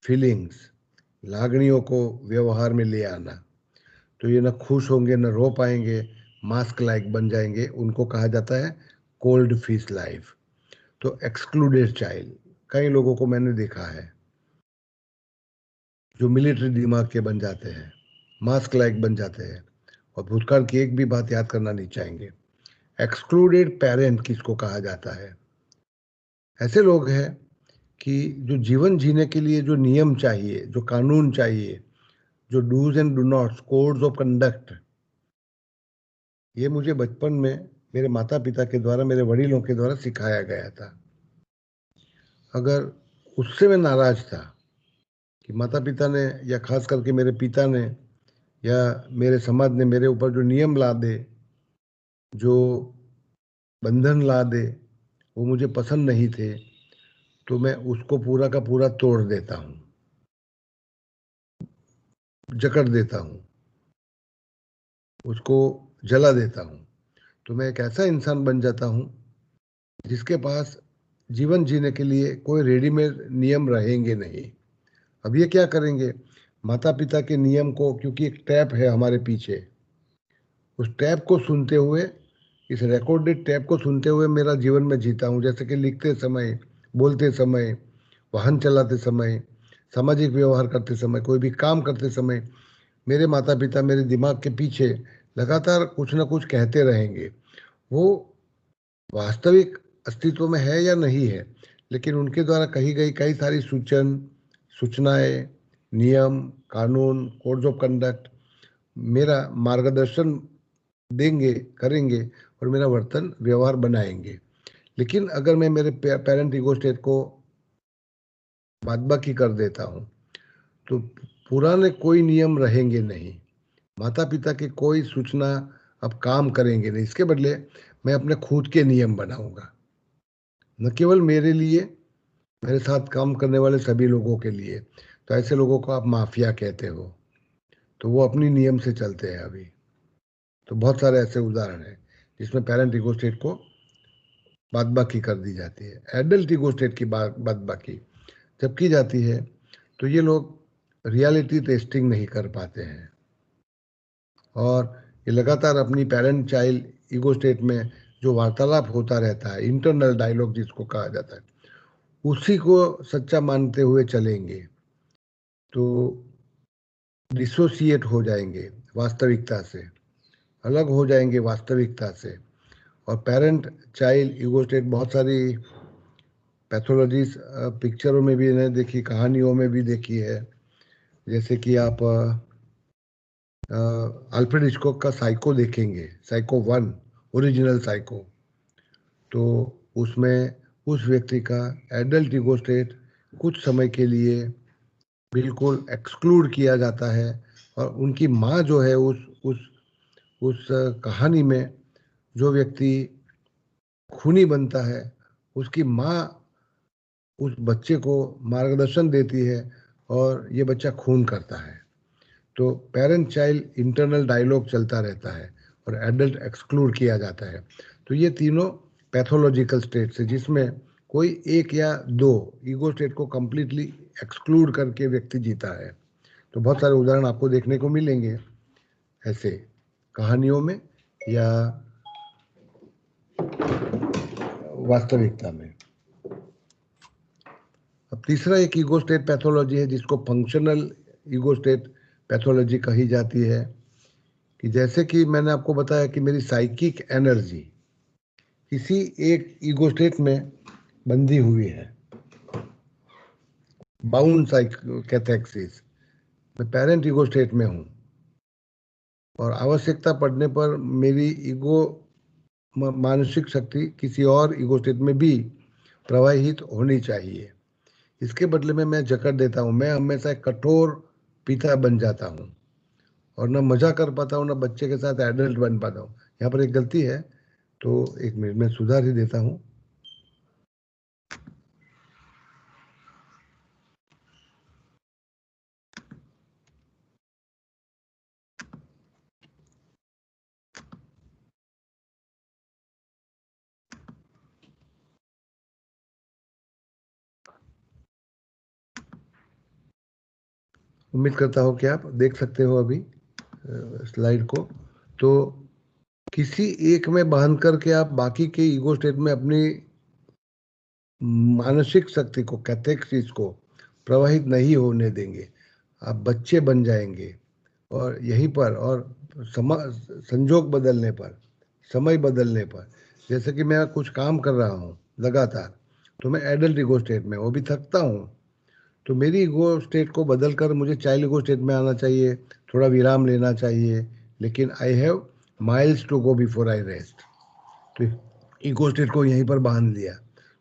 फीलिंग्स, लागणियों को व्यवहार में ले आना। तो ये ना खुश होंगे, ना रो पाएंगे, मास्क लाइक बन जाएंगे, उनको कहा जाता है कोल्ड फिश लाइफ। तो एक्सक्लूडेड चाइल्ड, कई लोगों को मैंने देखा है जो मिलिट्री दिमाग के बन जाते हैं, मास्क लाइक बन जाते हैं, और भूतकाल की एक भी बात याद करना नहीं चाहेंगे। एक्सक्लूडेड पेरेंट किसको कहा जाता है? ऐसे लोग हैं कि जो जीवन जीने के लिए जो नियम चाहिए, जो कानून चाहिए, जो dos and don'ts, codes of conduct, ये मुझे बचपन में मेरे माता पिता के द्वारा, मेरे वडीलों के द्वारा सिखाया गया था। अगर उससे मैं नाराज था कि माता पिता ने, या खास करके मेरे पिता ने, या मेरे समाज ने मेरे ऊपर जो नियम ला दे, जो बंधन ला दे, वो मुझे पसंद नहीं थे, तो मैं उसको पूरा का पूरा तोड़ देता हूँ, जकड़ देता हूँ, उसको जला देता हूँ। तो मैं एक ऐसा इंसान बन जाता हूँ जिसके पास जीवन जीने के लिए कोई रेडीमेड नियम रहेंगे नहीं। अब ये क्या करेंगे, माता पिता के नियम को, क्योंकि एक टैप है हमारे पीछे, उस टैप को सुनते हुए, इस रिकॉर्डेड टैप को सुनते हुए मेरा जीवन में जीता हूँ। जैसे कि लिखते समय, बोलते समय, वाहन चलाते समय, सामाजिक व्यवहार करते समय, कोई भी काम करते समय, मेरे माता पिता मेरे दिमाग के पीछे लगातार कुछ ना कुछ कहते रहेंगे। वो वास्तविक अस्तित्व में है या नहीं है, लेकिन उनके द्वारा कही गई कई सारी सूचनाएं, नियम, कानून, कोड्स ऑफ कंडक्ट मेरा मार्गदर्शन देंगे, करेंगे, और मेरा वर्तन व्यवहार बनाएंगे। लेकिन अगर मैं मेरे पेरेंट ईगो स्टेट को बादबाकी कर देता हूँ, तो पुराने कोई नियम रहेंगे नहीं। माता पिता की कोई सूचना अब काम करेंगे नहीं, इसके बदले मैं अपने खुद के नियम बनाऊंगा, न केवल मेरे लिए, मेरे साथ काम करने वाले सभी लोगों के लिए। तो ऐसे लोगों को आप माफिया कहते हो, तो वो अपनी नियम से चलते हैं अभी। तो बहुत सारे ऐसे उदाहरण हैं जिसमें पेरेंट ईगो स्टेट को बादबाकी कर दी जाती है। एडल्ट ईगो स्टेट की बादबाकी जब की जाती है तो ये लोग रियलिटी टेस्टिंग नहीं कर पाते हैं, और ये लगातार अपनी पेरेंट चाइल्ड ईगो स्टेट में जो वार्तालाप होता रहता है, इंटरनल डायलॉग जिसको कहा जाता है, उसी को सच्चा मानते हुए चलेंगे, तो डिसोसिएट हो जाएंगे वास्तविकता से, अलग हो जाएंगे वास्तविकता से। और पेरेंट चाइल्ड ईगो स्टेट बहुत सारी पैथोलॉजीज पिक्चरों में भी इन्हें देखी, कहानियों में भी देखी है। जैसे कि आप अल्फ्रेड हिचकॉक का साइको देखेंगे, साइको 1, ओरिजिनल साइको, तो उसमें उस व्यक्ति का एडल्ट ईगो स्टेट कुछ समय के लिए बिल्कुल एक्सक्लूड किया जाता है, और उनकी माँ जो है उस कहानी में जो व्यक्ति खूनी बनता है, उसकी माँ उस बच्चे को मार्गदर्शन देती है और ये बच्चा खून करता है। तो पेरेंट चाइल्ड इंटरनल डायलॉग चलता रहता है और एडल्ट एक्सक्लूड किया जाता है। तो ये तीनों पैथोलॉजिकल स्टेट्स है जिसमें कोई एक या दो ईगो स्टेट को कंप्लीटली एक्सक्लूड करके व्यक्ति जीता है। तो बहुत सारे उदाहरण आपको देखने को मिलेंगे ऐसे कहानियों में या वास्तविकता में। अब तीसरा एक ईगो स्टेट पैथोलॉजी है जिसको फंक्शनल ईगो स्टेट पैथोलॉजी कही जाती है, कि जैसे कि मैंने आपको बताया कि मेरी साइकिक एनर्जी किसी एक ईगो स्टेट में बंधी हुई है, बाउंड कैथेक्सिस, मैं पेरेंट ईगो स्टेट में हूँ, और आवश्यकता पड़ने पर मेरी ईगो मानसिक शक्ति किसी और ईगो स्टेट में भी प्रवाहित होनी चाहिए। इसके बदले में मैं जकड़ देता हूँ, मैं हमेशा एक कठोर पिता बन जाता हूँ, और ना मजा कर पाता हूँ, ना बच्चे के साथ एडल्ट बन पाता हूँ। यहाँ पर एक गलती है, तो एक मिनट में सुधार ही देता हूँ। उम्मीद करता हूँ कि आप देख सकते हो अभी स्लाइड को। तो किसी एक में बांध करके आप बाकी के ईगो स्टेट में अपनी मानसिक शक्ति को, कैथेक्सिस को प्रवाहित नहीं होने देंगे। आप बच्चे बन जाएंगे, और यहीं पर और संजोग बदलने पर, समय बदलने पर, जैसे कि मैं कुछ काम कर रहा हूँ लगातार, तो मैं एडल्ट ईगो स्टेट में, वो भी थकता हूँ, तो मेरी ईगो स्टेट को बदलकर मुझे चाइल्ड ईगो स्टेट में आना चाहिए, थोड़ा विराम लेना चाहिए, लेकिन I have miles to go before I rest. तो ईगो स्टेट को यहीं पर बांध लिया,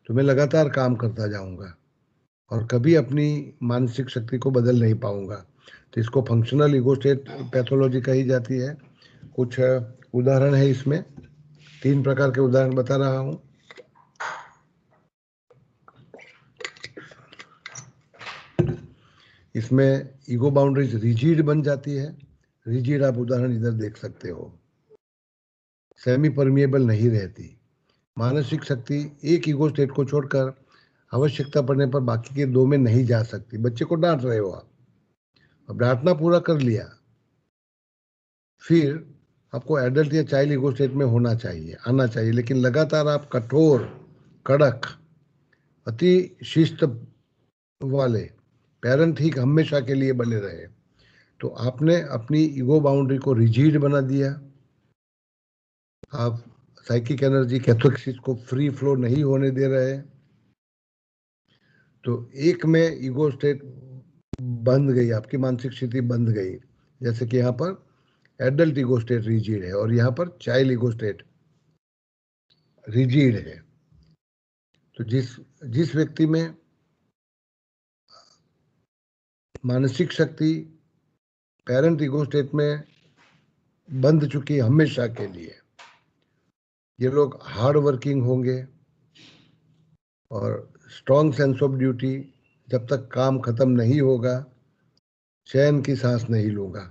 तो मैं लगातार काम करता जाऊंगा और कभी अपनी मानसिक शक्ति को बदल नहीं पाऊंगा। तो इसको फंक्शनल ईगो स्टेट पैथोलॉजी कही जाती है। कुछ उदाहरण है इसमें, 3 प्रकार के उदाहरण बता रहा हूँ। इसमें ईगो बाउंड्रीज रिजिड बन जाती है। रिजिड आप उदाहरण इधर देख सकते हो, सेमी परमिएबल नहीं रहती। मानसिक शक्ति एक ईगो स्टेट को छोड़कर आवश्यकता पड़ने पर बाकी के 2 में नहीं जा सकती। बच्चे को डांट रहे हो आप, अब डांटना पूरा कर लिया, फिर आपको एडल्ट या चाइल्ड ईगो स्टेट में होना चाहिए, आना चाहिए, लेकिन लगातार आप कठोर, कड़क, अति शिस्त वाले पेरेंट ही हमेशा के लिए बने रहे, तो आपने अपनी ईगो बाउंड्री को रिजिड बना दिया। आप साइकिक एनर्जी, कैथेक्सिस को फ्री फ्लो नहीं होने दे रहे। तो एक में ईगो स्टेट बंध गई, आपकी मानसिक स्थिति बंध गई। जैसे कि यहाँ पर एडल्ट ईगो स्टेट रिजिड है और यहाँ पर चाइल्ड ईगो स्टेट रिजिड है। तो जिस जिस व्यक्ति में मानसिक शक्ति पेरेंट ईगो स्टेट में बंध चुकी हमेशा के लिए। ये लोग हार्ड वर्किंग होंगे और स्ट्रॉन्ग सेंस ऑफ ड्यूटी, जब तक काम खत्म नहीं होगा चैन की सांस नहीं लूंगा,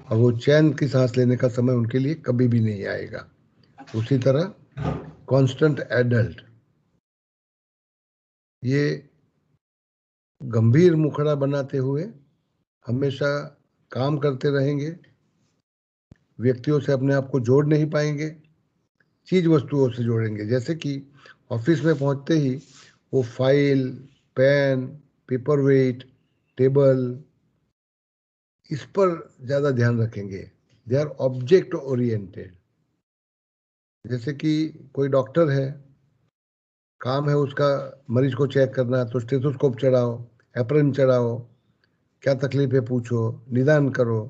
और वो चैन की सांस लेने का समय उनके लिए कभी भी नहीं आएगा। उसी तरह कांस्टेंट एडल्ट, ये गंभीर मुखड़ा बनाते हुए हमेशा काम करते रहेंगे, व्यक्तियों से अपने आप को जोड़ नहीं पाएंगे, चीज वस्तुओं से जोड़ेंगे। जैसे कि ऑफिस में पहुंचते ही वो file, pen, paperweight, table, इस पर ज्यादा ध्यान रखेंगे। They are object oriented. जैसे कि कोई डॉक्टर है, काम है उसका मरीज को चेक करना, तो स्टेथोस्कोप चढ़ाओ, एप्रन चढ़ाओ, क्या तकलीफ है पूछो, निदान करो,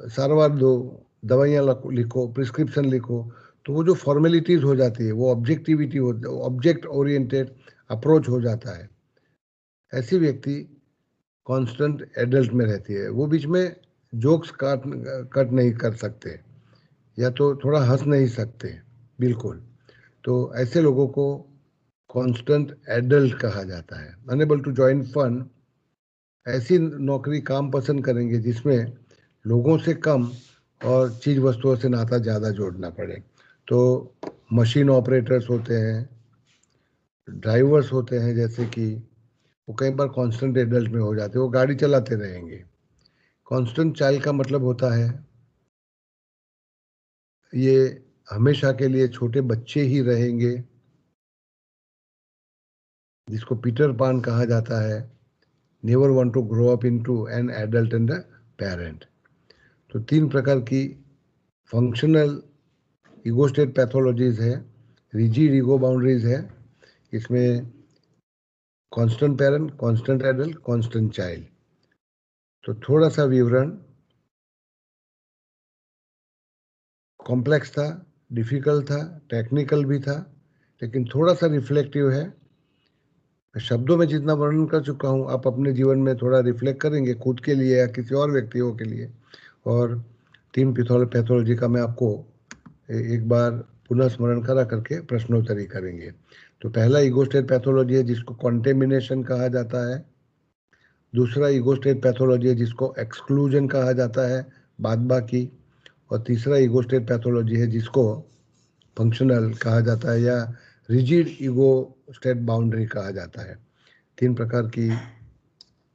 सारवार दो, दवाइयाँ लिखो, प्रिस्क्रिप्शन लिखो। तो वो जो फॉर्मेलिटीज हो जाती है वो ऑब्जेक्टिविटी हो, ऑब्जेक्ट ओरिएंटेड अप्रोच हो जाता है। ऐसी व्यक्ति कांस्टेंट एडल्ट में रहती है। वो बीच में जोक्स कट नहीं कर सकते, या तो थोड़ा हंस नहीं सकते बिल्कुल। तो ऐसे लोगों को कांस्टेंट एडल्ट कहा जाता है। अनेबल टू जॉइन फन, ऐसी नौकरी काम पसंद करेंगे जिसमें लोगों से कम और चीज वस्तुओं से नाता ज़्यादा जोड़ना पड़े। तो मशीन ऑपरेटर्स होते हैं, ड्राइवर्स होते हैं, जैसे कि वो कई बार कांस्टेंट एडल्ट में हो जाते हैं, वो गाड़ी चलाते रहेंगे। कांस्टेंट चाइल्ड का मतलब होता है ये हमेशा के लिए छोटे बच्चे ही रहेंगे, जिसको पीटर पान कहा जाता है। Never want to grow up into an adult and a parent. तो 3 प्रकार की फंक्शनल ईगो स्टेट पैथोलॉजीज है, रिजिड ईगो बाउंड्रीज है। इसमें constant parent, constant adult, constant child. तो थोड़ा सा विवरण कॉम्प्लेक्स था, डिफिकल्ट था, टेक्निकल भी था, लेकिन थोड़ा सा रिफ्लेक्टिव है। शब्दों में जितना वर्णन कर चुका हूँ, आप अपने जीवन में थोड़ा रिफ्लेक्ट करेंगे खुद के लिए या किसी और व्यक्तियों के लिए। और 3 पैथोलॉजी का मैं आपको एक बार पुनः स्मरण करा करके प्रश्नोत्तरी करेंगे। तो पहला ईगो स्टेट पैथोलॉजी है जिसको कॉन्टेमिनेशन कहा जाता है। दूसरा ईगो स्टेट पैथोलॉजी है जिसको एक्सक्लूजन कहा जाता है, बाद बाकी। और तीसरा ईगो स्टेट पैथोलॉजी है जिसको फंक्शनल कहा जाता है या रिजिड ईगो स्टेट बाउंड्री कहा जाता है। 3 प्रकार की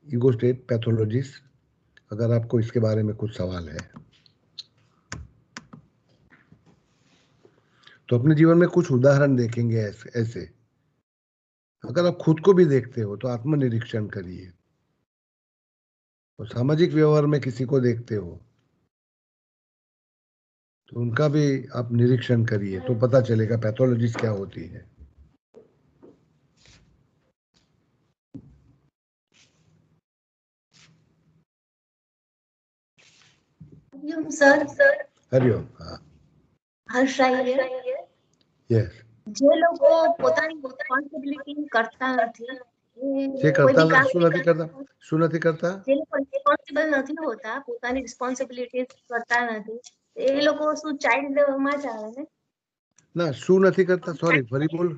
ईगो स्टेट पैथोलॉजीज। अगर आपको इसके बारे में कुछ सवाल है तो अपने जीवन में कुछ उदाहरण देखेंगे ऐसे। अगर आप खुद को भी देखते हो तो आत्मनिरीक्षण करिए, और सामाजिक व्यवहार में किसी को देखते हो तो उनका भी आप निरीक्षण करिए, तो पता चलेगा पैथोलॉजीज क्या होती है। सर हरिओम। हाँ, हर्ष અહીંયા यस। જે લોકો પોતાની રિસ્પોન્સિબિલિટી કરતા નથી, જે કોઈ કરતા બી કામ શું નથી કરતા જે લોકો રિસ્પોન્સિબલ નથી હોતા, પોતાની રિસ્પોન્સિબિલિટી કરતા નથી, એ લોકો શું ચાઇલ્ડ માં જ આવે ને? ના, શું નથી કરતા? સોરી, ફરી બોલ।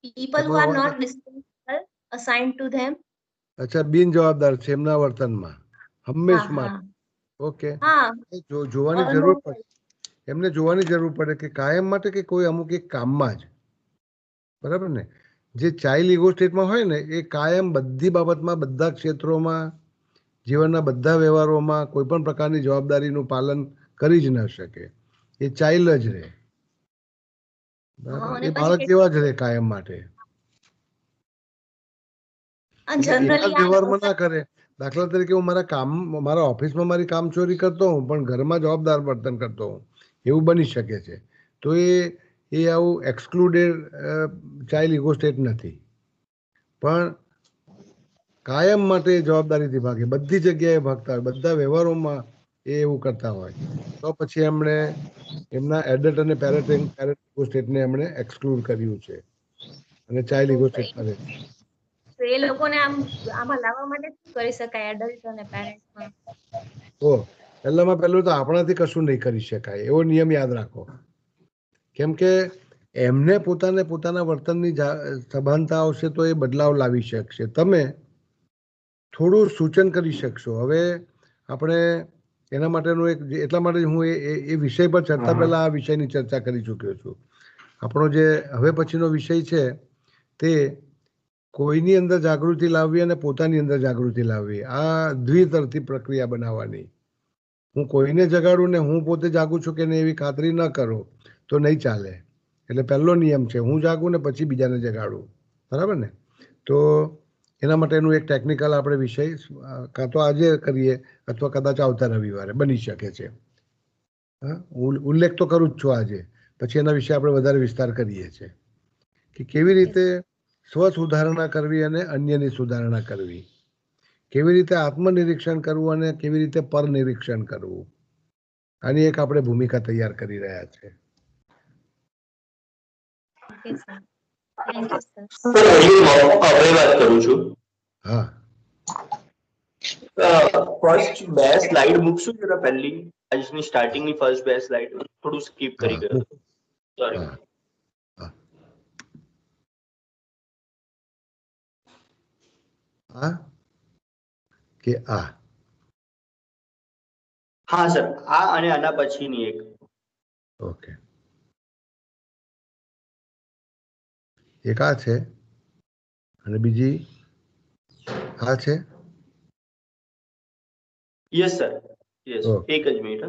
People who are not responsible assigned to them. અચ્છા, બિન જવાબદાર છે એમના વર્તનમાં હંમેશ હા માટે। ઓકે, હા જો જોવાની જરૂર પડે, એમને જોવાની જરૂર પડે કે કાયમ માટે કે કોઈ અમુક એક કામમાં જ, બરાબર ને? જે ચાઇલ્ડ ઈગો સ્ટેટમાં હોય ને એ કાયમ બધી બાબતમાં, બધા ક્ષેત્રોમાં, જીવનના બધા વ્યવહારોમાં કોઈ પણ પ્રકારની જવાબદારીનું પાલન કરી જ ન શકે। એ ચાઇલ્ડ જ રહે, બરાબર? એ બાળક જેવા જ રહે કાયમ માટે। એવા જ વ્યવહારમાં ના કરે। દાખલા તરીકે હું મારા ઓફિસમાં મારી કામચોરી કરતો હોઉં પણ ઘરમાં જવાબદાર વર્તન કરતો હોઉં, એવું બની શકે છે। તો એ આવું એક્સક્લુડેડ ચાઇલ્ડ ઈગો સ્ટેટ નથી, પણ કાયમ માટે જવાબદારીથી ભાગે, બધી જગ્યાએ ભાગતા હોય, બધા વ્યવહારોમાં એ એવું કરતા હોય, તો પછી એમણે એમના એડલ્ટ અને પેરેન્ટ ઈગો સ્ટેટને એમણે એક્સક્લુડ કર્યું છે અને ચાઇલ્ડ ઈગો સ્ટેટ કરે છે। તો એ લોકોને આમાં લાવવા માટે શું કરી શકાય એડલ્ટ અને પેરેન્ટ્સમાં? ઓ, પહેલામાં પહેલું તો આપણાથી કશું નહીં કરી શકાય એવો નિયમ યાદ રાખો. કેમ કે એમને પોતાને પોતાના વર્તનની સભાનતા આવશે તો એ બદલાવ લાવી શકશે. તમે થોડું સૂચન કરી શકશો. હવે આપણે એના માટેનું એક, એટલા માટે હું એ વિષય પર ચર્ચા પહેલા આ વિષયની ચર્ચા કરી ચૂક્યો છું. આપણો જે હવે પછીનો વિષય છે તે કોઈની અંદર જાગૃતિ લાવવી અને પોતાની અંદર જાગૃતિ લાવવી, આ દ્વિતરફી પ્રક્રિયા બનાવવાની. હું કોઈને જગાડું ને હું પોતે જાગું છું કે નહીં એવી ખાતરી ન કરું તો નહીં ચાલે. એટલે પહેલો નિયમ છે હું જાગું ને પછી બીજાને જગાડું. બરાબર ને? તો એના માટેનું એક ટેકનિકલ આપણે વિષય કાં તો આજે કરીએ અથવા કદાચ આવતા રવિવારે બની શકે છે. હા, ઉલ્લેખ તો કરું જ છું આજે, પછી એના વિશે આપણે વધારે વિસ્તાર કરીએ છીએ કે કેવી રીતે સ્વ સુધારણા કરવી અને અન્યની સુધારણા કરવી, કેવી રીતે આત્મનિરીક્ષણ કરવું અને કેવી રીતે પર નિરીક્ષણ કરવું. આની એક આપણે ભૂમિકા તૈયાર કરી રહ્યા છે. વાત કરું છું. હા, ફર્સ્ટ બે સ્લાઇડ મૂકશું જરા પહેલી આજની સ્ટાર્ટિંગની ફર્સ્ટ બે સ્લાઇડ થોડું સ્કીપ કરી ગયો. સોરી. આ કે આ? હા સર, આ અને આના પછીની એક. ઓકે, એક આ છે અને બીજી આ છે. Yes sir, yes. એક જ minute.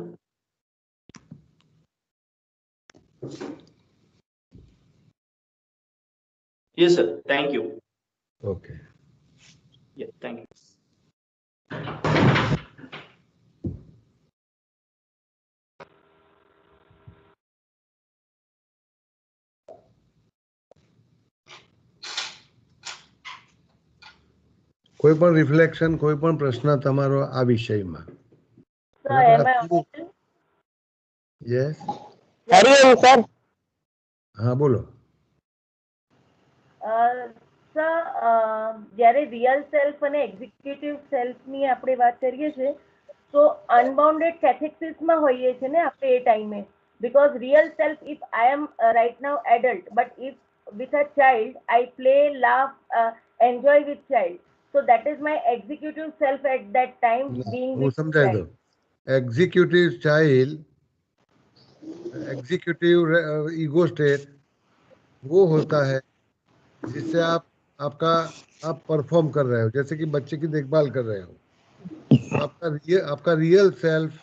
Yes sir, thank you. Okay, yes, thank you. કોઈ પણ રિફ્લેક્શન, કોઈ પણ પ્રશ્ન તમારો આ વિષયમાં? Yes, Hariom sir. હા બોલો. સર, જ્યારે રિયલ સેલ્ફ અને એક્ઝિક્યુટિવ સેલ્ફની આપણે વાત કરીએ છીએ તો અનબાઉન્ડેડ કેથેક્સિસમાં હોઈએ છીએ ને આપણે એ ટાઈમે. because real self, if I am right now adult, but if with a child I play, laugh, enjoy with child, so that is my executive self at that time being with समझाई दो. Executive child, executive ego state वो होता है जिससे आप perform कर रहे हो, जैसे कि बच्चे की देखभाल कर रहे हो. आपका real self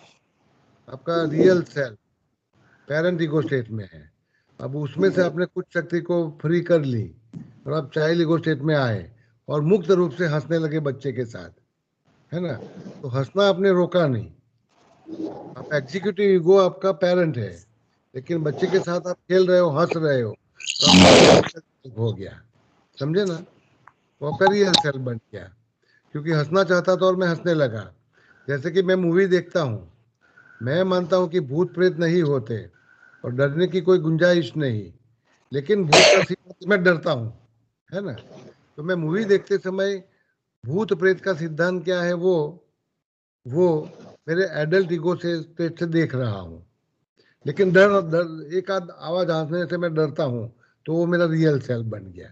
parent ego state में है. अब उसमें से आपने कुछ शक्ति को फ्री कर ली और आप चाइल्ड ईगो स्टेट में आए और मुक्त रूप से हंसने लगे बच्चे के साथ, है ना? तो हंसना आपने रोका नहीं. आप एग्जीक्यूटिव ईगो आपका पेरेंट है, लेकिन बच्चे के साथ आप खेल रहे हो, हंस रहे हो, तो आपका हो गया. समझे ना? वो आपका रियल सेल्फ बन गया, क्योंकि हंसना चाहता था और मैं हंसने लगा. जैसे कि मैं मूवी देखता हूँ, मैं मानता हूँ कि भूत प्रेत नहीं होते और डरने की कोई गुंजाइश नहीं, लेकिन भूत का सिद्धांत मैं डरता हूँ, है ना? तो मैं मूवी देखते समय भूत प्रेत का सिद्धांत क्या है वो मेरे एडल्ट ईगो से देख रहा हूँ. लेकिन डर एक आध आवाज आने से मैं डरता हूँ, तो वो मेरा रियल सेल्फ बन गया.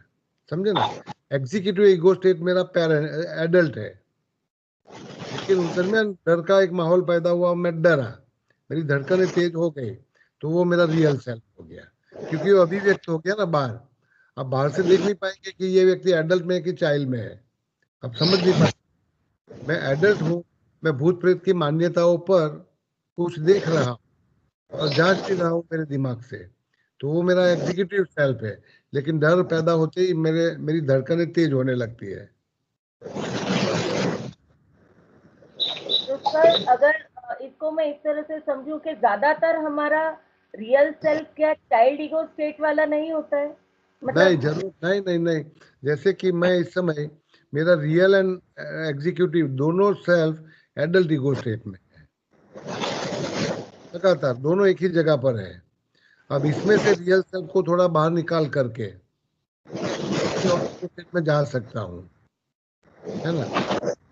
समझे ना? एग्जीक्यूटिव ईगो स्टेट मेरा एडल्ट है, लेकिन उस दरमियान डर का एक माहौल पैदा हुआ, मैं डरा, मेरी धड़कनें तेज हो गई, तो वो मेरा रियल सेल्फ हो गया, क्योंकि वो अभिव्यक्त हो गया ना बाहर. आप बाहर से देख नहीं पाएंगे कि ये व्यक्ति एडल्ट में है कि चाइल्ड में है. आप समझ नहीं पाएंगे. मैं एडल्ट हूँ, मैं भूत प्रेत की मान्यताओं पर कुछ देख रहा हूँ और जांच भी रहा हूँ मेरे दिमाग से, तो वो मेरा एग्जीक्यूटिव सेल्फ है. लेकिन डर पैदा होते ही मेरी धड़कनें तेज होने लगती है. तो सर, अगर इसको मैं इस तरह से समझूं कि ज्यादातर हमारा रियल सेल्फ क्या चाइल्ड ईगो स्टेट वाला नहीं होता है? नहीं, जरूर नहीं. जैसे कि मैं इस समय मेरा रियल एंड एग्जीक्यूटिव दोनों सेल्फ एडल्ट ईगो स्टेट में है, लगातार दोनों एक ही जगह पर है. अब इसमें से रियल सेल्फ को थोड़ा बाहर निकाल करके स्टेट में जा सकता हूँ, है ना?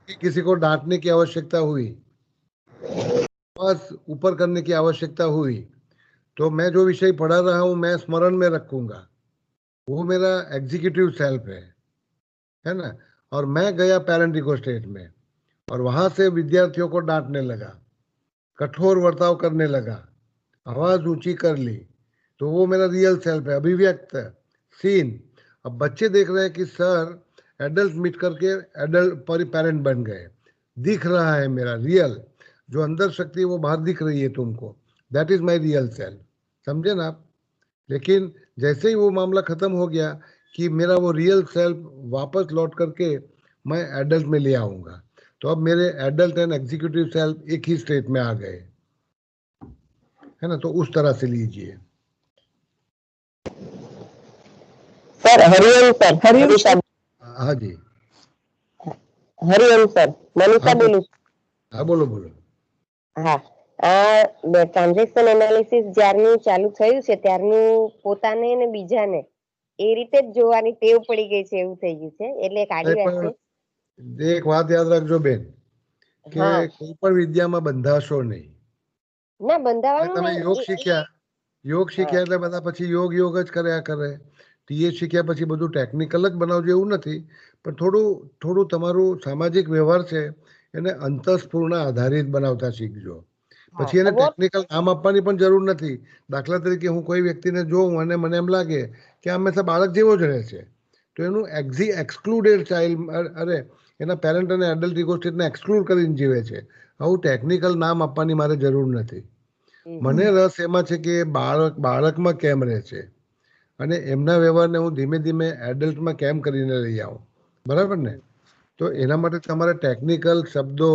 कि किसी को डांटने की आवश्यकता हुई आवाज ऊपर करने की आवश्यकता हुई तो मैं जो विषय पढ़ा रहा हूँ मैं स्मरण में रखूंगा, वो मेरा एग्जीक्यूटिव सेल्फ है ना। और मैं गया पेरेंट इगो स्टेट में और वहां से विद्यार्थियों को डांटने लगा, कठोर वर्ताव करने लगा, आवाज ऊंची कर ली, तो वो मेरा रियल सेल्फ है, अभिव्यक्त सीन। अब बच्चे देख रहे हैं कि सर एडल्ट मीट करके एडल्ट पेरेंट बन गए, दिख रहा है मेरा रियल जो अंदर शक्ति है वो बाहर दिख रही है तुमको, that is my real self, समझे ना आप। लेकिन जैसे ही वो मामला खत्म हो गया कि मेरा वो रियल सेल्फ वापस लौट करके मैं एडल्ट में ले आऊंगा, तो अब मेरे एडल्ट एंड एग्जीक्यूटिव सेल्फ एक ही स्टेट में आ गए, है ना। तो उस तरह से लीजिए। Sir Hariom sir, Hariom sir, हाँ जी, હરિઓમ સર, મનીષા हाँ બોલું. हाँ बोलो बोलो। હા, આ ટ્રાન્ઝેક્શન એનાલિસિસ જ્યારનું ચાલુ થયું છે ત્યારનું પોતાને ને બીજાને એ રીતે જ જોવાની ટેવ પડી ગઈ છે એવું થઈ ગયું છે. એટલે એક આડી વાત છે. એક વાત યાદ રાખજો બેન કે હા કોઈ પણ વિદ્યામાં બંધાશો નહીં. ના બંધાવાનું તમે નહીં. યોગ શીખ્યા એટલે બધા પછી યોગ જ કર્યા કરે. ટીએ શીખ્યા પછી બધું ટેકનિકલ જ બનાવજો એવું નથી, પણ થોડું તમારું સામાજિક વ્યવહાર છે એને અંતઃસ્ફૂર્ણ આધારિત બનાવતા શીખજો. પછી એને ટેકનિકલ નામ આપવાની પણ જરૂર નથી. દાખલા તરીકે હું કોઈ વ્યક્તિને જોઉં અને મને એમ લાગે કે આ હંમેશા બાળક જેવો જ રહે છે, તો એનું એક્સક્લુડેડ ચાઇલ્ડ, અરે એના પેરેન્ટ અને એડલ્ટ ઇગો સ્ટેટને એક્સક્લુડ કરીને જીવે છે. આવું ટેકનિકલ નામ આપવાની મારે જરૂર નથી. મને રસ એમાં છે કે બાળકમાં કેમ રહે છે અને એમના વ્યવહારને હું ધીમે ધીમે એડલ્ટમાં કેમ કરીને લઈ આવું, બરાબર ને. તો એના માટે તમારે ટેકનિકલ શબ્દો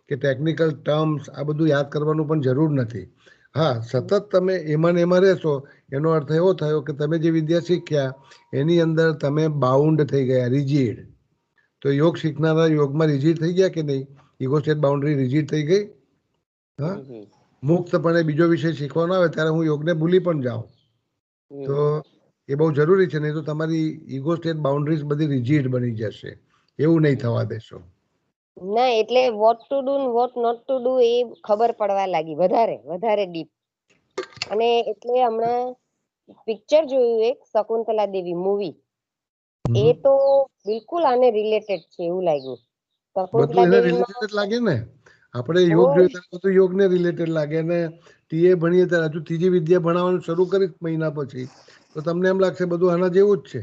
કે ટેકનિકલ ટર્મ્સ આ બધું યાદ કરવાનું પણ જરૂર નથી. હા, સતત તમે એમાં ને એમાં રહેશો એનો અર્થ એવો થયો કે તમે જે વિદ્યા શીખ્યા એની અંદર તમે બાઉન્ડ થઈ ગયા, રિજિડ. તો યોગ શીખનારા યોગમાં રિજિડ થઈ ગયા કે નહીં? ઇગો સ્ટેટ બાઉન્ડ્રી રિજિડ થઈ ગઈ. હા, મુક્તપણે બીજો વિષય શીખવાનો આવે ત્યારે હું યોગને ભૂલી પણ જાઉં, તો એ બહુ જરૂરી છે. નહીં તો તમારી ઇગો સ્ટેટ બાઉન્ડ્રીઝ બધી રિજિડ બની જશે. એવું નહીં થવા દેશો. ના એટલે વોટ ટુ ડુ ને વોટ નોટ ટુ ડુ એ ખબર પડવા લાગી વધારે ડીપ. અને એટલે હમણાં પિક્ચર જોયું એક શકુંતલા દેવી મૂવી, એ તો બિલકુલ આને રિલેટેડ છે એવું લાગ્યું. બધું એને રિલેટેડ લાગે ને. આપણે યોગ જોઈએ ત્યારે બધું યોગને રિલેટેડ લાગે ને ટીએ ભણીએ ત્યારે હજુ ત્રીજી વિદ્યા ભણાવવાનું શરૂ કરીશ મહિના પછી તો તમને એમ લાગશે બધું આના જેવું જ છે.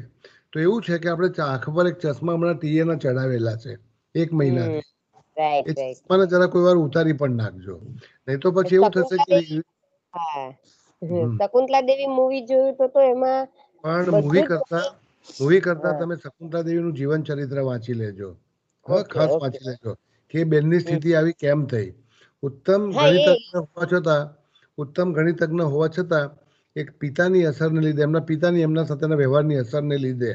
તો એવું છે કે આપણે આંખ પર એક ચશ્મા હમણાં ટીએ ના ચડાવેલા છે 1 મહિનાથી. એ ચશ્માને જરા કોઈ વાર ઉતારી પણ નાખજો, નહીં તો પછી એવું થશે કે શકુંતલા દેવી મૂવી જોયું તો એમાં પણ મૂવી કરતા તમે શકુંતલા દેવીનું જીવન ચરિત્ર વાંચી લેજો. હા, ખાસ વાંચી લેજો કે બેનની સ્થિતિ આવી કેમ થઈ. ઉત્તમ ગણિતજ્ઞ હોવા છતાં એક પિતાની અસરને લીધે, એમના પિતાની એમના સાથેના વ્યવહારની અસરને લીધે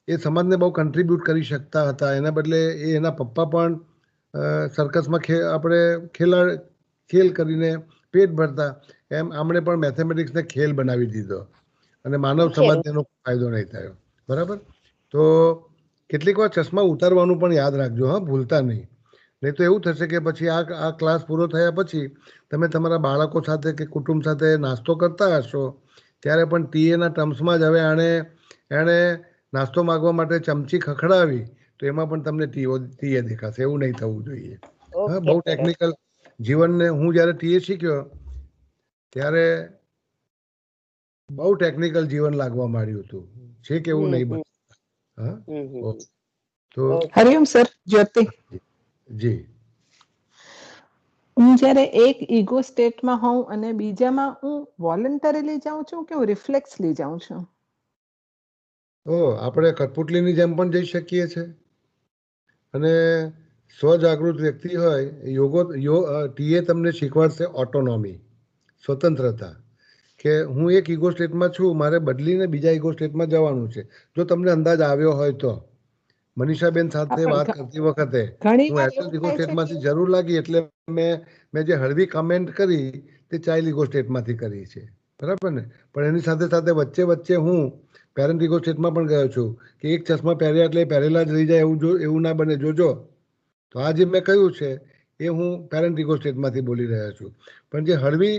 એ સમાજને બહુ કન્ટ્રીબ્યુટ કરી શકતા હતા. એના બદલે એના પપ્પા પણ સર્કસમાં આપણે ખેલ કરીને પેટ ભરતા, એમ આમણે પણ મેથેમેટિક્સને ખેલ બનાવી દીધો અને માનવ સમાજને એનો ફાયદો નહીં થયો. બરાબર. તો કેટલીક વાર ચશ્મા ઉતારવાનું પણ યાદ રાખજો, હા, ભૂલતા નહીં. નહીં તો એવું થશે કે પછી આ ક્લાસ પૂરો થયા પછી તમે તમારા બાળકો સાથે કે કુટુંબ સાથે નાસ્તો કરતા હશો ત્યારે પણ ટીએના ટર્મ્સમાં જ હવે એણે નાસ્તો માગવા માટે ચમચી ખખડાવી તો એમાં પણ તમને ટીએ દેખાશે. એવું નહીં થવું જોઈએ. હા, બહુ ટેકનિકલ જીવનને હું જ્યારે ટીએ શીખ્યો ત્યારે બહુ ટેકનિકલ જીવન લાગવા માંડ્યું હતું. છે કે એવું નહીં બને. હા, તો હરિઓમ સર, જ્યોતિ જી. હું જ્યારે એક ઈગો સ્ટેટમાં હોઉં અને બીજામાં હું વોલન્ટરીલી જાઉં છું કે હું રિફ્લેક્સલી જાઉં છું? આપણે કઠપુતલીની જેમ પણ જઈ શકીએ છીએ અને સ્વજાગૃત વ્યક્તિ હોય ટીએ તમને શીખવાડશે ઓટોનોમી, સ્વતંત્રતા, કે હું એક ઈગો સ્ટેટમાં છું, મારે બદલીને બીજા ઈગો સ્ટેટમાં જવાનું છે. જો તમને અંદાજ આવ્યો હોય તો મનીષાબેન સાથે વાત કરતી વખતે હું એડલ્ટ ઈગો સ્ટેટમાંથી જરૂર લાગી એટલે મેં જે હળવી કમેન્ટ કરી તે ચાઇલ્ડ ઈગો સ્ટેટમાંથી કરી છે, બરાબર ને. પણ એની સાથે સાથે વચ્ચે હું પેરેન્ટ ઈગો સ્ટેટમાં પણ ગયો છું કે એક ચશ્મા પહેર્યા એટલે પહેરેલા જ રહી જાય એવું ના બને, જોજો. તો આ જે મેં કહ્યું છે એ હું પેરેન્ટ ઇગો સ્ટેટમાંથી બોલી રહ્યો છું. પણ જે હળવી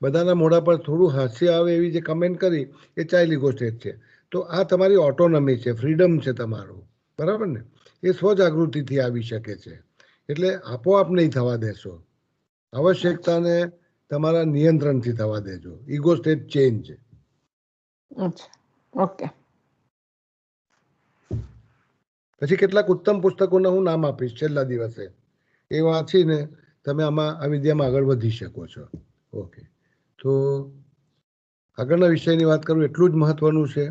બધાના મોઢા પર થોડું હાસ્ય આવે એવી જે કમેન્ટ કરી એ ચાઇલ્ડ ઇગો સ્ટેટ છે. તો આ તમારી ઓટોનોમી છે, ફ્રીડમ છે તમારું, બરાબર ને? એ સ્વજાગૃતિથી આવી શકે છે. એટલે આપોઆપ નહીં થવા દેશો, આવશ્યકતાને તમારા નિયંત્રણથી થવા દેજો. Ego state change. અચ્છા, ઓકે. પછી કેટલાક ઉત્તમ પુસ્તકોના હું નામ આપીશ છેલ્લા દિવસે, એ વાંચીને તમે આમાં આ વિદ્યામાં આગળ વધી શકો છો. ઓકે, તો આગળના વિષયની વાત કરું એટલું જ મહત્વનું છે.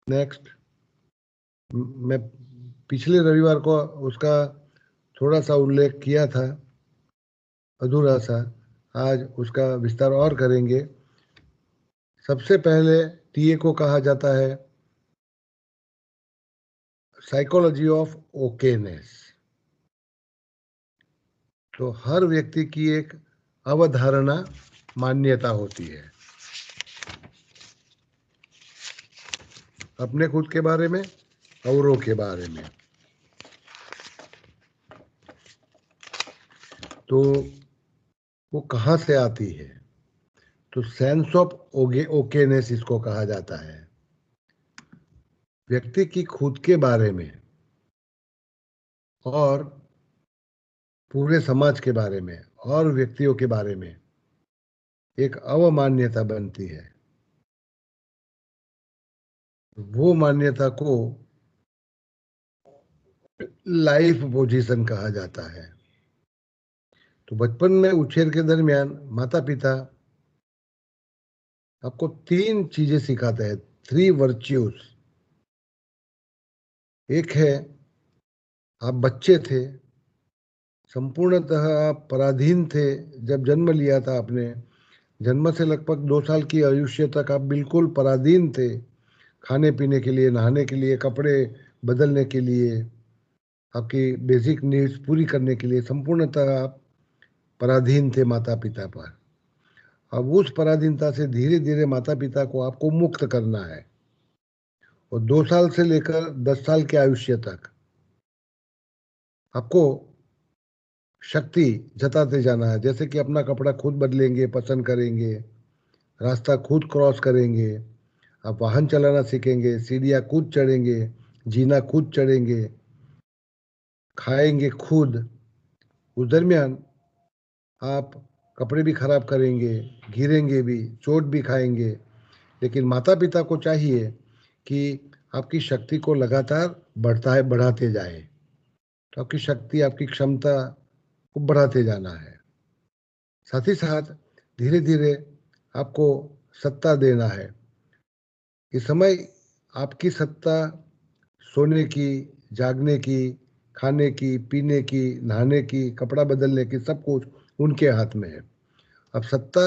नेक्स्ट, मैं पिछले रविवार को उसका थोड़ा सा उल्लेख किया था, अधूरा सा. आज उसका विस्तार और करेंगे. सबसे पहले टीए को कहा जाता है साइकोलॉजी ऑफ ओकेनेस. तो हर व्यक्ति की एक अवधारणा, मान्यता होती है अपने खुद के बारे में, औरों के बारे में. तो वो कहाँ से आती है? तो सेंस ऑफ ओकेनेस इसको कहा जाता है. व्यक्ति की खुद के बारे में और पूरे समाज के बारे में और व्यक्तियों के बारे में एक अवमान्यता बनती है. वो मान्यता को लाइफ पोजीशन कहा जाता है. तो बचपन में उछेर के दरमियान माता पिता आपको 3 चीजें सिखाते हैं, 3 वर्च्यूज. एक है आप बच्चे थे, संपूर्णतः आप पराधीन थे. जब जन्म लिया था आपने, जन्म से लगभग 2 साल की आयुष्य तक आप बिल्कुल पराधीन थे. खाने पीने के लिए, नहाने के लिए, कपड़े बदलने के लिए, आपकी बेसिक नीड्स पूरी करने के लिए संपूर्णतः आप पराधीन थे माता पिता पर. अब उस पराधीनता से धीरे धीरे माता पिता को आपको मुक्त करना है. और 2 साल से लेकर 10 साल के आयुष्य तक आपको शक्ति जताते जाना है. जैसे कि अपना कपड़ा खुद बदलेंगे, पसंद करेंगे, रास्ता खुद क्रॉस करेंगे, आप वाहन चलाना सीखेंगे, सीढ़ियाँ खुद चढ़ेंगे, जीना खुद चढ़ेंगे, खाएंगे खुद. उस दरमियान आप कपड़े भी खराब करेंगे, गिरेंगे भी, चोट भी खाएंगे. लेकिन माता पिता को चाहिए कि आपकी शक्ति को लगातार बढ़ाते जाए. तो आपकी शक्ति, आपकी क्षमता को बढ़ाते जाना है. साथ ही साथ धीरे धीरे आपको सत्ता देना है. इस समय आपकी सत्ता सोने की, जागने की, खाने की, पीने की, नहाने की, कपड़ा बदलने की, सब कुछ उनके हाथ में है. अब सत्ता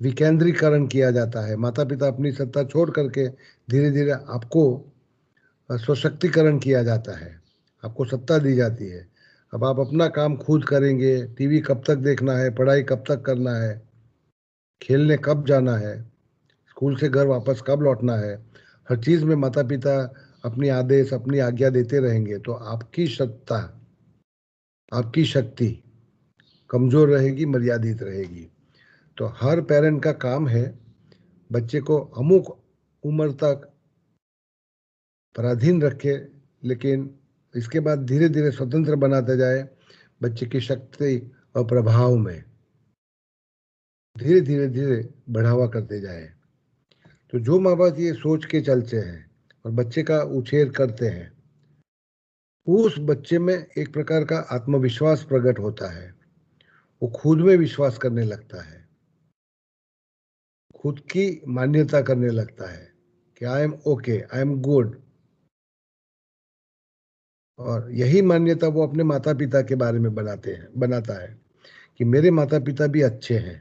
विकेंद्रीकरण किया जाता है. माता पिता अपनी सत्ता छोड़ करके धीरे धीरे आपको सशक्तिकरण किया जाता है, आपको सत्ता दी जाती है. अब आप अपना काम खुद करेंगे. टीवी कब तक देखना है, पढ़ाई कब तक करना है, खेलने कब जाना है, स्कूल से घर वापस कब लौटना है, हर चीज में माता पिता अपनी आदेश, अपनी आज्ञा देते रहेंगे. तो आपकी सत्ता, आपकी शक्ति कमजोर रहेगी, मर्यादित रहेगी. तो हर पेरेंट का काम है बच्चे को अमुक उम्र तक पराधीन रखे, लेकिन इसके बाद धीरे धीरे स्वतंत्र बनाते जाए. बच्चे की शक्ति और प्रभाव में धीरे धीरे धीरे बढ़ावा करते जाए. तो जो माँ बाप ये सोच के चलते हैं और बच्चे का उछेर करते हैं, उस बच्चे में एक प्रकार का आत्मविश्वास प्रकट होता है. वो खुद में विश्वास करने लगता है, खुद की मान्यता करने लगता है कि I am okay, I am good. और यही मान्यता वो अपने माता पिता के बारे में बनाता है कि मेरे माता पिता भी अच्छे हैं.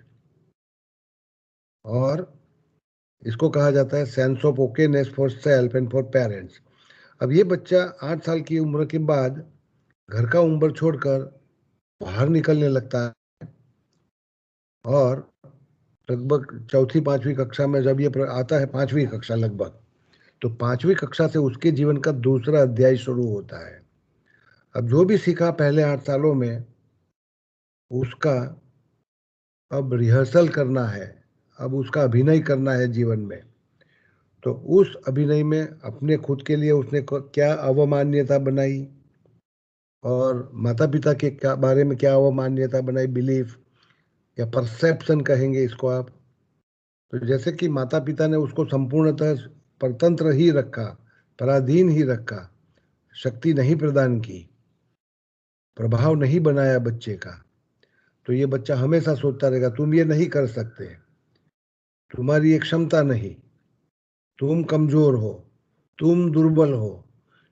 और इसको कहा जाता है sense of okayness for self and for parents. अब ये बच्चा 8 साल की उम्र के बाद घर का उम्र छोड़कर बाहर निकलने लगता है. और लगभग 4वीं-5वीं कक्षा में जब ये आता है, 5वीं कक्षा लगभग, तो 5वीं कक्षा से उसके जीवन का दूसरा अध्याय शुरू होता है. अब जो भी सीखा पहले 8 सालों में, उसका अब रिहर्सल करना है, अब उसका अभिनय करना है जीवन में। तो उस अभिनय में अपने खुद के लिए उसने क्या अवमान्यता बनाई और माता पिता के क्या बारे में क्या अवमान्यता बनाई, बिलीफ या परसेप्शन कहेंगे इसको आप। तो जैसे कि माता पिता ने उसको संपूर्णतः परतंत्र ही रखा, पराधीन ही रखा, शक्ति नहीं प्रदान की, प्रभाव नहीं बनाया बच्चे का, तो ये बच्चा हमेशा सोचता रहेगा तुम ये नहीं कर सकते, तुम्हारी ये क्षमता नहीं, तुम कमजोर हो, तुम दुर्बल हो,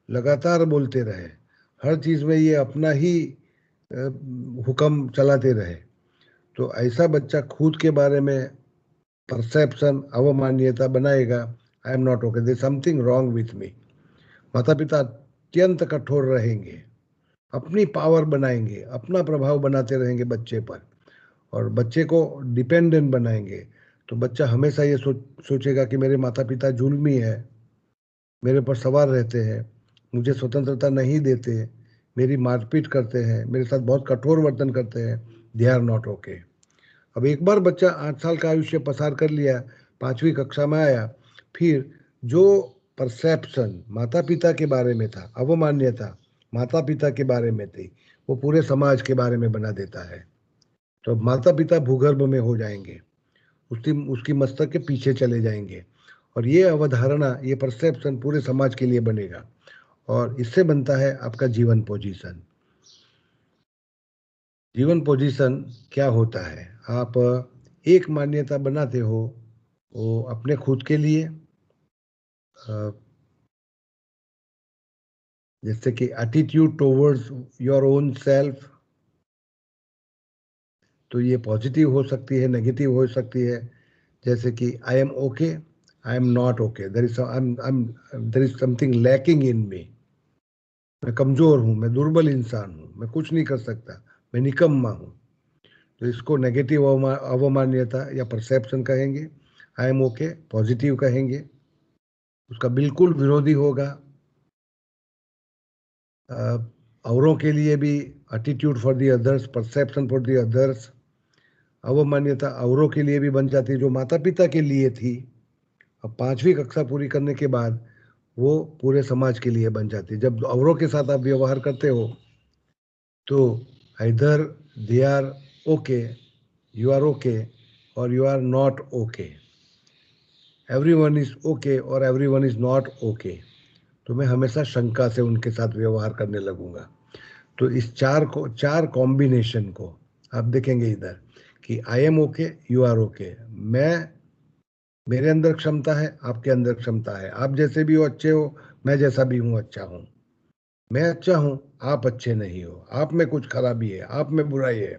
लगातार बोलते रहे, हर चीज में ये अपना ही हुक्म चलाते रहे। तो ऐसा बच्चा खुद के बारे में परसेप्शन अवमान्यता बनाएगा, I am not okay, there something wrong with me. माता पिता अत्यंत कठोर रहेंगे, अपनी पावर बनाएंगे, अपना प्रभाव बनाते रहेंगे बच्चे पर और बच्चे को डिपेंडेंट बनाएंगे। तो बच्चा हमेशा ये सोचेगा कि मेरे माता पिता जुल्मी है, मेरे पर सवार रहते हैं, मुझे स्वतंत्रता नहीं देते, मेरी मारपीट करते हैं, मेरे साथ बहुत कठोर वर्तन करते हैं, दे आर नॉट ओके। अब एक बार बच्चा 8 साल का आयुष्य पसार कर लिया, 5वीं कक्षा में आया, फिर जो परसेप्शन माता पिता के बारे में था, अवमान्यता माता पिता के बारे में थी, वो पूरे समाज के बारे में बना देता है। तो माता पिता भूगर्भ में हो जाएंगे, उसकी मस्तक के पीछे चले जाएंगे और ये अवधारणा, ये परसेप्शन पूरे समाज के लिए बनेगा और इससे बनता है आपका जीवन पोजीशन। जीवन पोजीशन क्या होता है? आप एक मान्यता बनाते हो वो अपने खुद के लिए, जैसे कि attitude towards your own self, तो ये पॉजिटिव हो सकती है, नेगेटिव हो सकती है। जैसे कि I am okay, I am not okay, there is something lacking in me, मैं कमजोर हूँ, मैं दुर्बल इंसान हूँ, मैं कुछ नहीं कर सकता, मैं निकम्मा हूँ। तो इसको नेगेटिव अवमान्यता या परसेप्शन कहेंगे। आई एम ओके पॉजिटिव कहेंगे। उसका बिल्कुल विरोधी होगा औरों के लिए भी attitude for the others, perception for the others. अवमान्यता औरों के लिए भी बन जाती है जो माता पिता के लिए थी, अब 5वीं कक्षा पूरी करने के बाद वो पूरे समाज के लिए बन जाती है। जब औरों के साथ आप व्यवहार करते हो तो इधर they are okay, you are okay और you are not okay, everyone is okay और एवरीवन इज नॉट ओके। तो मैं हमेशा शंका से उनके साथ व्यवहार करने लगूंगा। तो इस चार कॉम्बिनेशन को आप देखेंगे इधर कि I am okay, you are okay, मेरे अंदर क्षमता है, आपके अंदर क्षमता है, आप जैसे भी हो अच्छे हो, मैं जैसा भी हूँ अच्छा हूँ, मैं अच्छा हूँ, आप अच्छे नहीं हो, आप में कुछ खराबी है, आप में बुराई है।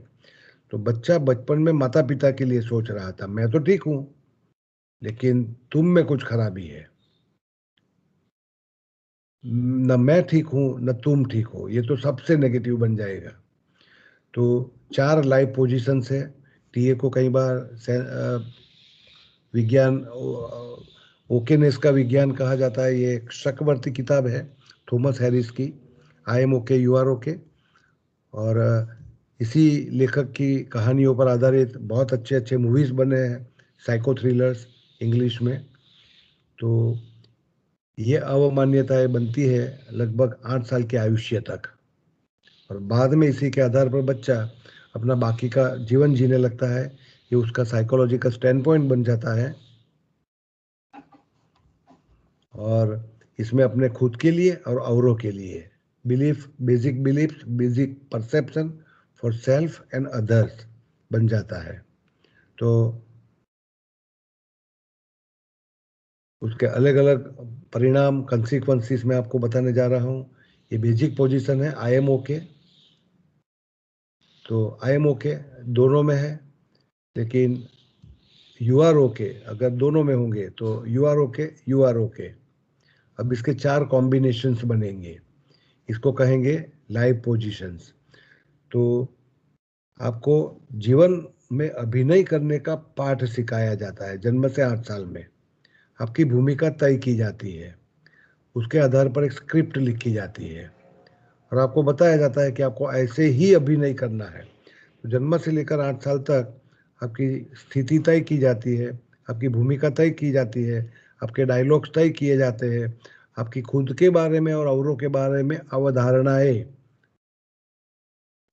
तो बच्चा बचपन में माता पिता के लिए सोच रहा था मैं तो ठीक हूँ लेकिन तुम में कुछ खराबी है, न मैं ठीक हूँ न तुम ठीक हो, ये तो सबसे नेगेटिव बन जाएगा। तो 4 लाइफ पोजीशंस है। टीए को कई बार विज्ञान ओकेनेस का विज्ञान कहा जाता है। ये एक शकवर्ती किताब है थॉमस हैरिस की, I am okay you are okay, और इसी लेखक की कहानियों पर आधारित बहुत अच्छे अच्छे मूवीज बने हैं, साइको थ्रिलर्स इंग्लिश में। तो ये अवमान्यताएं बनती है लगभग 8 साल के आयुष्य तक और बाद में इसी के आधार पर बच्चा अपना बाकी का जीवन जीने लगता है। ये उसका साइकोलॉजिकल स्टैंड पॉइंट बन जाता है और इसमें अपने खुद के लिए और औरों के लिए basic perception for self and others बन जाता है। तो उसके अलग अलग परिणाम, कंसिक्वेंसेस मैं आपको बताने जा रहा हूँ। ये बेसिक पोजीशन है आई एम ओके, तो आई एम ओके दोनों में है, लेकिन यू आर ओके अगर दोनों में होंगे तो you are okay, you are okay. अब इसके 4 कॉम्बिनेशंस बनेंगे, इसको कहेंगे लाइफ पोजीशंस। तो आपको जीवन में अभिनय करने का पाठ सिखाया जाता है जन्म से 8 साल में। आपकी भूमिका तय की जाती है, उसके आधार पर एक स्क्रिप्ट लिखी जाती है और आपको बताया जाता है कि आपको ऐसे ही अभिनय करना है। तो जन्म से लेकर 8 साल तक आपकी स्थिति तय की जाती है, आपकी भूमिका तय की जाती है, आपके डायलॉग्स तय किए जाते हैं, आपकी खुद के बारे में और औरों के बारे में अवधारणाएं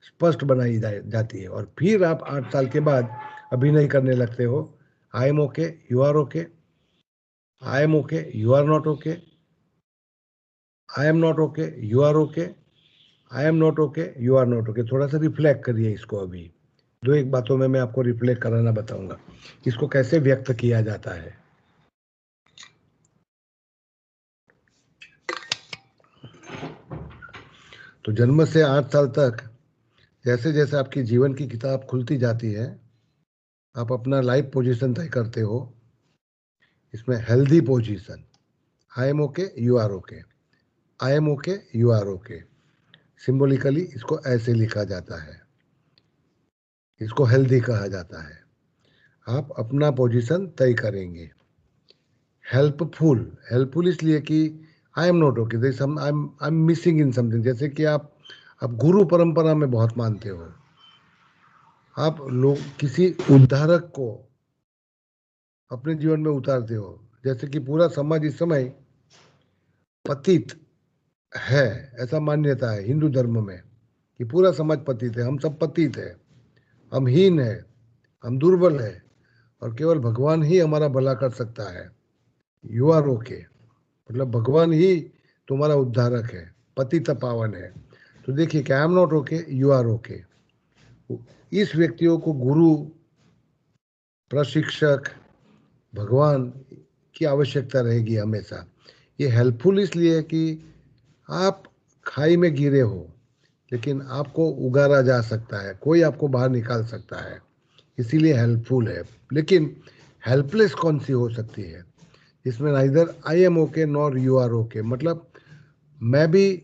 स्पष्ट बनाई जाती है। और फिर आप 8 साल के बाद अभिनय करने लगते हो। I am okay, you are okay, I am okay, you are not okay, I am not okay, you are okay, I am not okay, you are not okay. थोड़ा सा रिफ्लेक्ट करिए इसको। अभी 2-1 बातों में मैं आपको रिफ्लेक्ट कराना बताऊंगा इसको कैसे व्यक्त किया जाता है। तो जन्म से 8 साल तक जैसे जैसे आपकी जीवन की किताब खुलती जाती है, आप अपना लाइफ पोजीशन तय करते हो। इसमें healthy position, I am okay, you are okay, I am okay, you are okay. Symbolically इसको ऐसे लिखा जाता है, इसको हेल्दी कहा जाता है। आप अपना पोजीशन तय करेंगे। हेल्पफुल, हेल्पफुल इसलिए कि I am not okay, I am missing in something. जैसे कि आप गुरु परंपरा में बहुत मानते हो, आप लोग किसी उद्धारक को अपने जीवन में उतारते हो। जैसे कि पूरा समाज इस समय पतित है, ऐसा मान्यता है हिंदू धर्म में कि पूरा समाज पतित है, हम सब पतित है, हम हीन है, हम दुर्बल है और केवल भगवान ही हमारा भला कर सकता है। यू आर ओके मतलब भगवान ही तुम्हारा उद्धारक है, पतित पावन है। तो देखिए कि I am not okay, you are okay. इस व्यक्तियों को गुरु, प्रशिक्षक, भगवान की आवश्यकता रहेगी हमेशा। ये हेल्पफुल इसलिए है कि आप खाई में गिरे हो लेकिन आपको उगारा जा सकता है, कोई आपको बाहर निकाल सकता है, इसीलिए हेल्पफुल है। लेकिन हेल्पलेस कौन सी हो सकती है? इसमें neither I am okay nor you are okay, मतलब मैं भी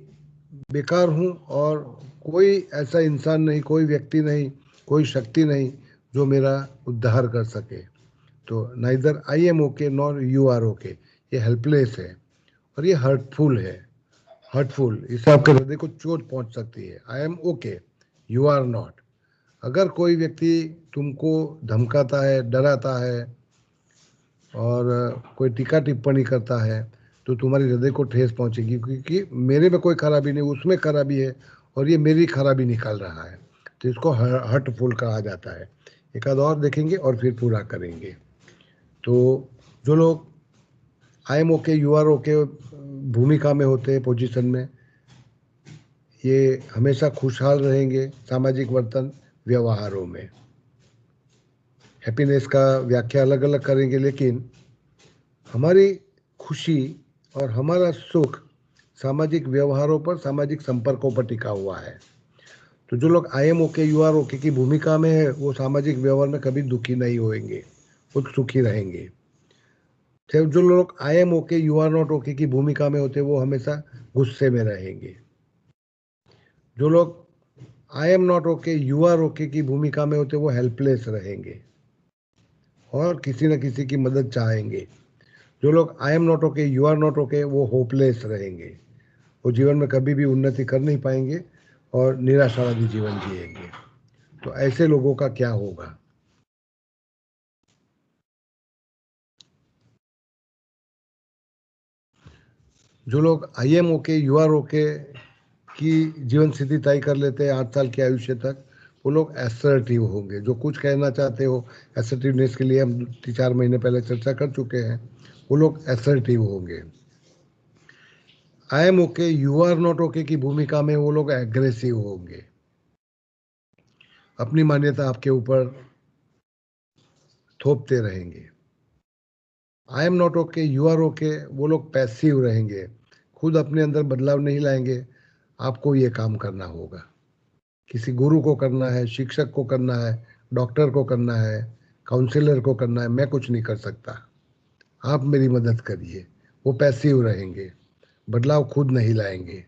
बेकार हूँ और कोई ऐसा इंसान नहीं, कोई व्यक्ति नहीं, कोई शक्ति नहीं जो मेरा उद्धार कर सके। तो neither I am okay nor you are okay, ये हेल्पलेस है और ये हर्टफुल है। हर्टफुल, इससे आपके हृदय को चोट पहुंच सकती है। I am okay, you are not. अगर कोई व्यक्ति तुमको धमकाता है, डराता है और कोई टीका टिप्पणी करता है तो तुम्हारे हृदय को ठेस पहुंचेगी, क्योंकि मेरे में कोई खराबी नहीं, उसमें खराबी है और ये मेरी खराबी निकाल रहा है। तो इसको हर्टफुल कहा जाता है। एक आध और देखेंगे और फिर पूरा करेंगे। तो जो लोग I am okay, you are okay भूमिका में होते हैं, पोजीशन में, ये हमेशा खुशहाल रहेंगे सामाजिक वर्तन व्यवहारों में। हैप्पीनेस का व्याख्या अलग अलग करेंगे, लेकिन हमारी खुशी और हमारा सुख सामाजिक व्यवहारों पर, सामाजिक संपर्कों पर टिका हुआ है। तो जो लोग I am okay, you are okay की भूमिका में है वो सामाजिक व्यवहार में कभी दुखी नहीं होंगे, वो सुखी रहेंगे। जो लोग I am okay, you are not okay की भूमिका में होते वो हमेशा गुस्से में रहेंगे। जो लोग I am not okay, you are okay की भूमिका में होते वो हेल्पलेस रहेंगे और किसी न किसी की मदद चाहेंगे। जो लोग I am not okay, you are not okay, वो होपलेस रहेंगे, वो जीवन में कभी भी उन्नति कर नहीं पाएंगे और निराशावादी जीवन जिएंगे। तो ऐसे लोगों का क्या होगा? जो लोग I am okay, you are okay की जीवन स्थिति तय कर लेते हैं 8 साल के आयुष्य तक, वो लोग एसर्टिव होंगे। जो कुछ कहना चाहते हो, एसर्टिवनेस के लिए हम 3-4 महीने पहले चर्चा कर चुके हैं, वो लोग एसर्टिव होंगे। I am okay, you are not okay की भूमिका में वो लोग एग्रेसिव होंगे, अपनी मान्यता आपके ऊपर थोपते रहेंगे। I am not okay, you are okay, वो लोग पैसिव रहेंगे, खुद अपने अंदर बदलाव नहीं लाएंगे। आपको ये काम करना होगा, किसी गुरु को करना है, शिक्षक को करना है, डॉक्टर को करना है, काउंसलर को करना है, मैं कुछ नहीं कर सकता, आप मेरी मदद करिए। वो पैसिव रहेंगे, बदलाव खुद नहीं लाएंगे।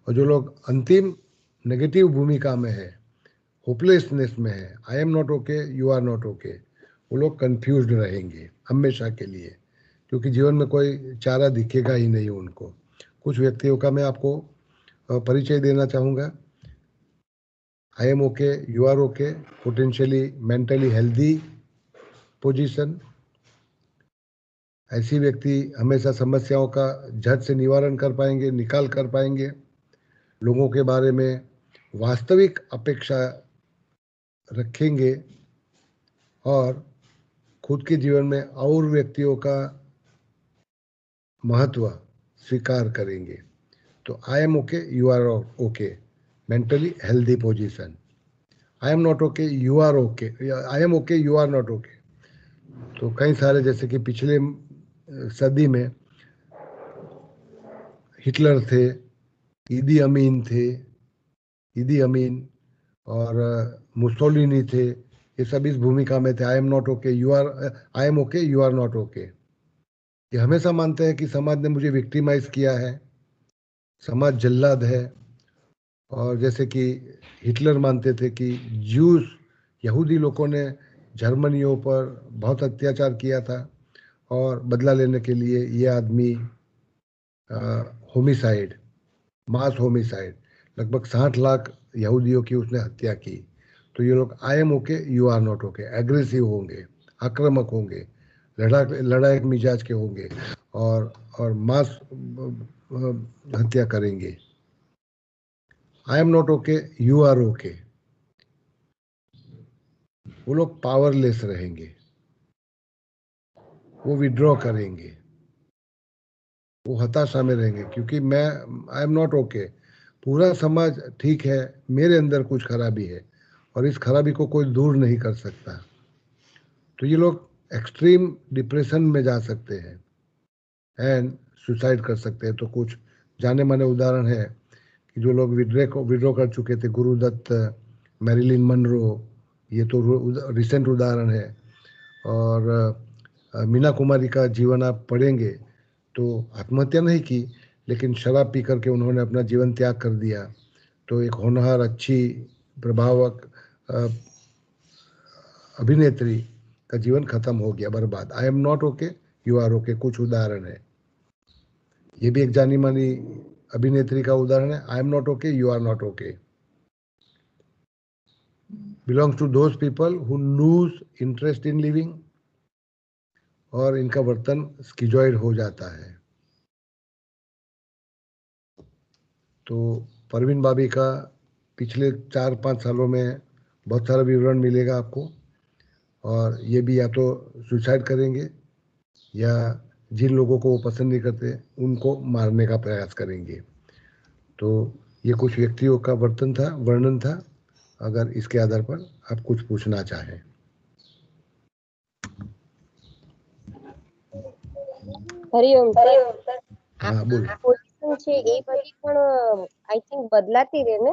और जो लोग अंतिम नेगेटिव भूमिका में है, होपलेसनेस में है, I am not okay, you are not okay, वो लोग कंफ्यूज्ड रहेंगे हमेशा के लिए, क्योंकि जीवन में कोई चारा दिखेगा ही नहीं उनको। कुछ व्यक्तियों का मैं आपको परिचय देना चाहूँगा। I am okay, you are okay, potentially mentally healthy position. ऐसी व्यक्ति हमेशा समस्याओं का झट से निवारण कर पाएंगे, निकाल कर पाएंगे, लोगों के बारे में वास्तविक अपेक्षा रखेंगे और खुद के जीवन में और व्यक्तियों का महत्व स्वीकार करेंगे। तो I am okay, you are okay, mentally healthy position. I am not okay, you are okay, I am okay, you are not okay. तो कई सारे, जैसे कि पिछले सदी में हिटलर थे, ईदी अमीन और मुसोलिनी थे, ये सब इस भूमिका में थे। I am not okay, you are, I am okay, you are not okay. ये हमेशा मानते हैं कि समाज ने मुझे विक्टिमाइज किया है, समाज जल्लाद है। और जैसे कि हिटलर मानते थे कि ज्यूस, यहूदी लोगों ने जर्मनियों पर बहुत अत्याचार किया था और बदला लेने के लिए ये आदमी होमिसाइड, मास होमिसाइड, लगभग 60 लाख यहूदियों की उसने हत्या की। तो ये लोग I am okay, you are not okay, aggressive होंगे, आक्रामक होंगे, लड़ाई मिजाज के होंगे और मास हत्या करेंगे। I am not okay, you are okay, वो लोग पावरलेस रहेंगे, वो विड्रॉ करेंगे, वो हताशा में रहेंगे, क्योंकि मैं आई एम नॉट ओके, पूरा समाज ठीक है, मेरे अंदर कुछ खराबी है और इस खराबी को कोई दूर नहीं कर सकता। तो ये लोग एक्सट्रीम डिप्रेशन में जा सकते हैं एंड सुसाइड कर सकते हैं। तो कुछ जाने माने उदाहरण है कि जो लोग विड्रॉ कर चुके थे, गुरुदत्त, मैरिलिन मनरो, ये तो रिसेंट उदाहरण है। और मीना कुमारी का जीवन आप पढ़ेंगे तो आत्महत्या नहीं की, लेकिन शराब पी करके उन्होंने अपना जीवन त्याग कर दिया। तो एक होनहार, अच्छी, प्रभावक अभिनेत्री का जीवन खत्म हो गया, बर्बाद। I am not okay, you are okay, कुछ उदाहरण है। ये भी एक जानी मानी अभिनेत्री का उदाहरण है। I am not okay, you are not okay belongs to those people who lose interest in living, और इनका वर्तन स्किजॉइड हो जाता है। तो परवीन बाबी का पिछले 4-5 सालों में बहुत सारा विवरण मिलेगा आपको, और ये भी या तो सुसाइड करेंगे या जिन लोगों को वो पसंद नहीं करते उनको मारने का प्रयास करेंगे। तो ये कुछ व्यक्तियों का वर्णन था। अगर इसके आधार पर आप कुछ पूछना चाहें। હરિઓમ સર, હા બોલો, પોઝિશન છે એ બધી પણ આઈ થિંક બદલાતી રહે ને?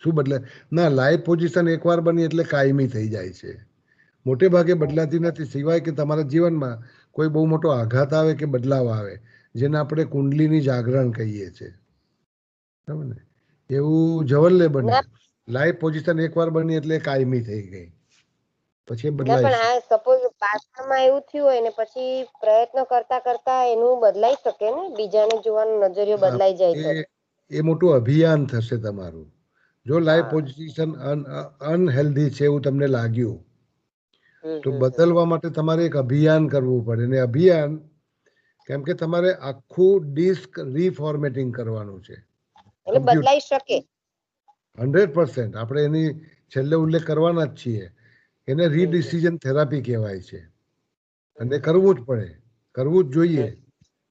શું બદલે? ના, લાઈવ પોઝિશન એકવાર બની એટલે કાયમી થઈ જાય છે, મોટે ભાગે બદલાતી નથી, સિવાય કે તમારા જીવનમાં કોઈ બહુ મોટો આઘાત આવે કે બદલાવ આવે, જેને આપણે કુંડલીની જાગરણ કહીએ છીએ, બરાબર ને? એવું જવલ્લે બને, લાઈવ પોઝિશન એકવાર બની એટલે કાયમી થઈ ગઈ, પછી એ ના બદલાય પણ છે. આ સપોઝ પાછળમાં એવું થયું હોય ને પછી પ્રયત્ન કરતા કરતા એનું બદલાઈ શકે ને, બીજાને જોવાનો નજરિયો બદલાઈ જાય તો? એ મોટું અભિયાન થશે તમારું. જો લાઈવ હા. પોઝિશન અનહેલ્ધી છે એવું તમને લાગ્યું તો બદલવા માટે તમારે એક અભિયાન કરવું પડે, ને અભિયાન કેમ કે તમારે આખું ડિસ્ક રીફોર્મેટિંગ કરવાનું છે. એટલે બદલાઈ શકે 100% આપણે એની છેલ્લે ઉલ્લેખ કરવાના જ છીએ. એને રીડિસિઝન થેરાપી કહેવાય છે અને કરવું જ પડે, કરવું જ જોઈએ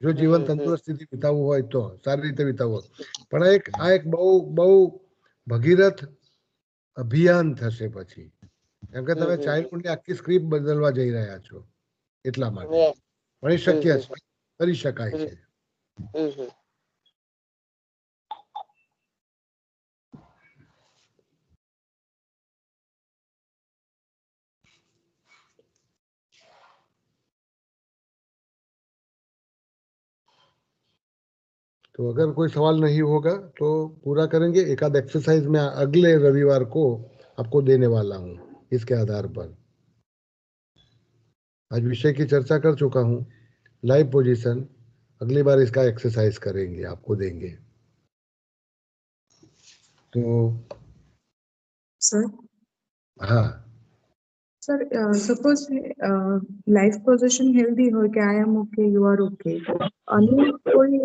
જો જીવન તંદુરસ્તીથી વિતાવવું હોય તો, સારી રીતે વિતાવવું. પણ આ એક બહુ બહુ ભગીરથ અભિયાન થશે પછી, કેમ કે તમે ચાઇલ્ડહુડની આખી સ્ક્રિપ્ટ બદલવા જઈ રહ્યા છો એટલા માટે. પણ એ શક્ય છે, કરી શકાય છે. तो अगर कोई सवाल नहीं होगा तो पूरा करेंगे। एक आध एक्सरसाइज में अगले रविवार को आपको देने वाला हूँ इसके आधार पर। आज विषय की चर्चा कर चुका हूँ, लाइव पोजीशन, अगली बार इसका एक्सरसाइज करेंगे, आपको देंगे। तो સર હા sir suppose life position healthy હોય કે આઈ am okay you R okay અને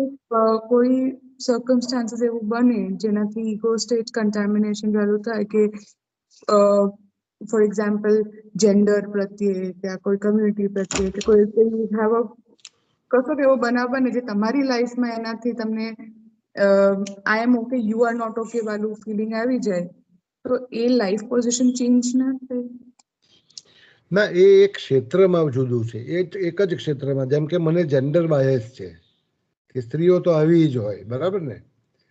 કોઈ સર્કમસ્ટાન્સીસ એવું બને જેનાથી ઈગો સ્ટેટ કન્ટામિનેશન ચાલુ થાય કે ફોર એક્ઝામ્પલ જેન્ડર પ્રત્યે કે કોઈ કમ્યુનિટી પ્રત્યે કે કોઈ કશો એવો બનાવ બને જે તમારી લાઈફમાં એનાથી તમને I am okay you are not okay વાળું ફિલિંગ આવી જાય તો એ લાઈફ પોઝિશન ચેન્જ ના થાય. ના એ એક ક્ષેત્રમાં જુદું છે. એ એક જ ક્ષેત્રમાં, જેમ કે મને જેન્ડર બાયસ છે કે સ્ત્રીઓ તો આવી જ હોય, બરાબર ને,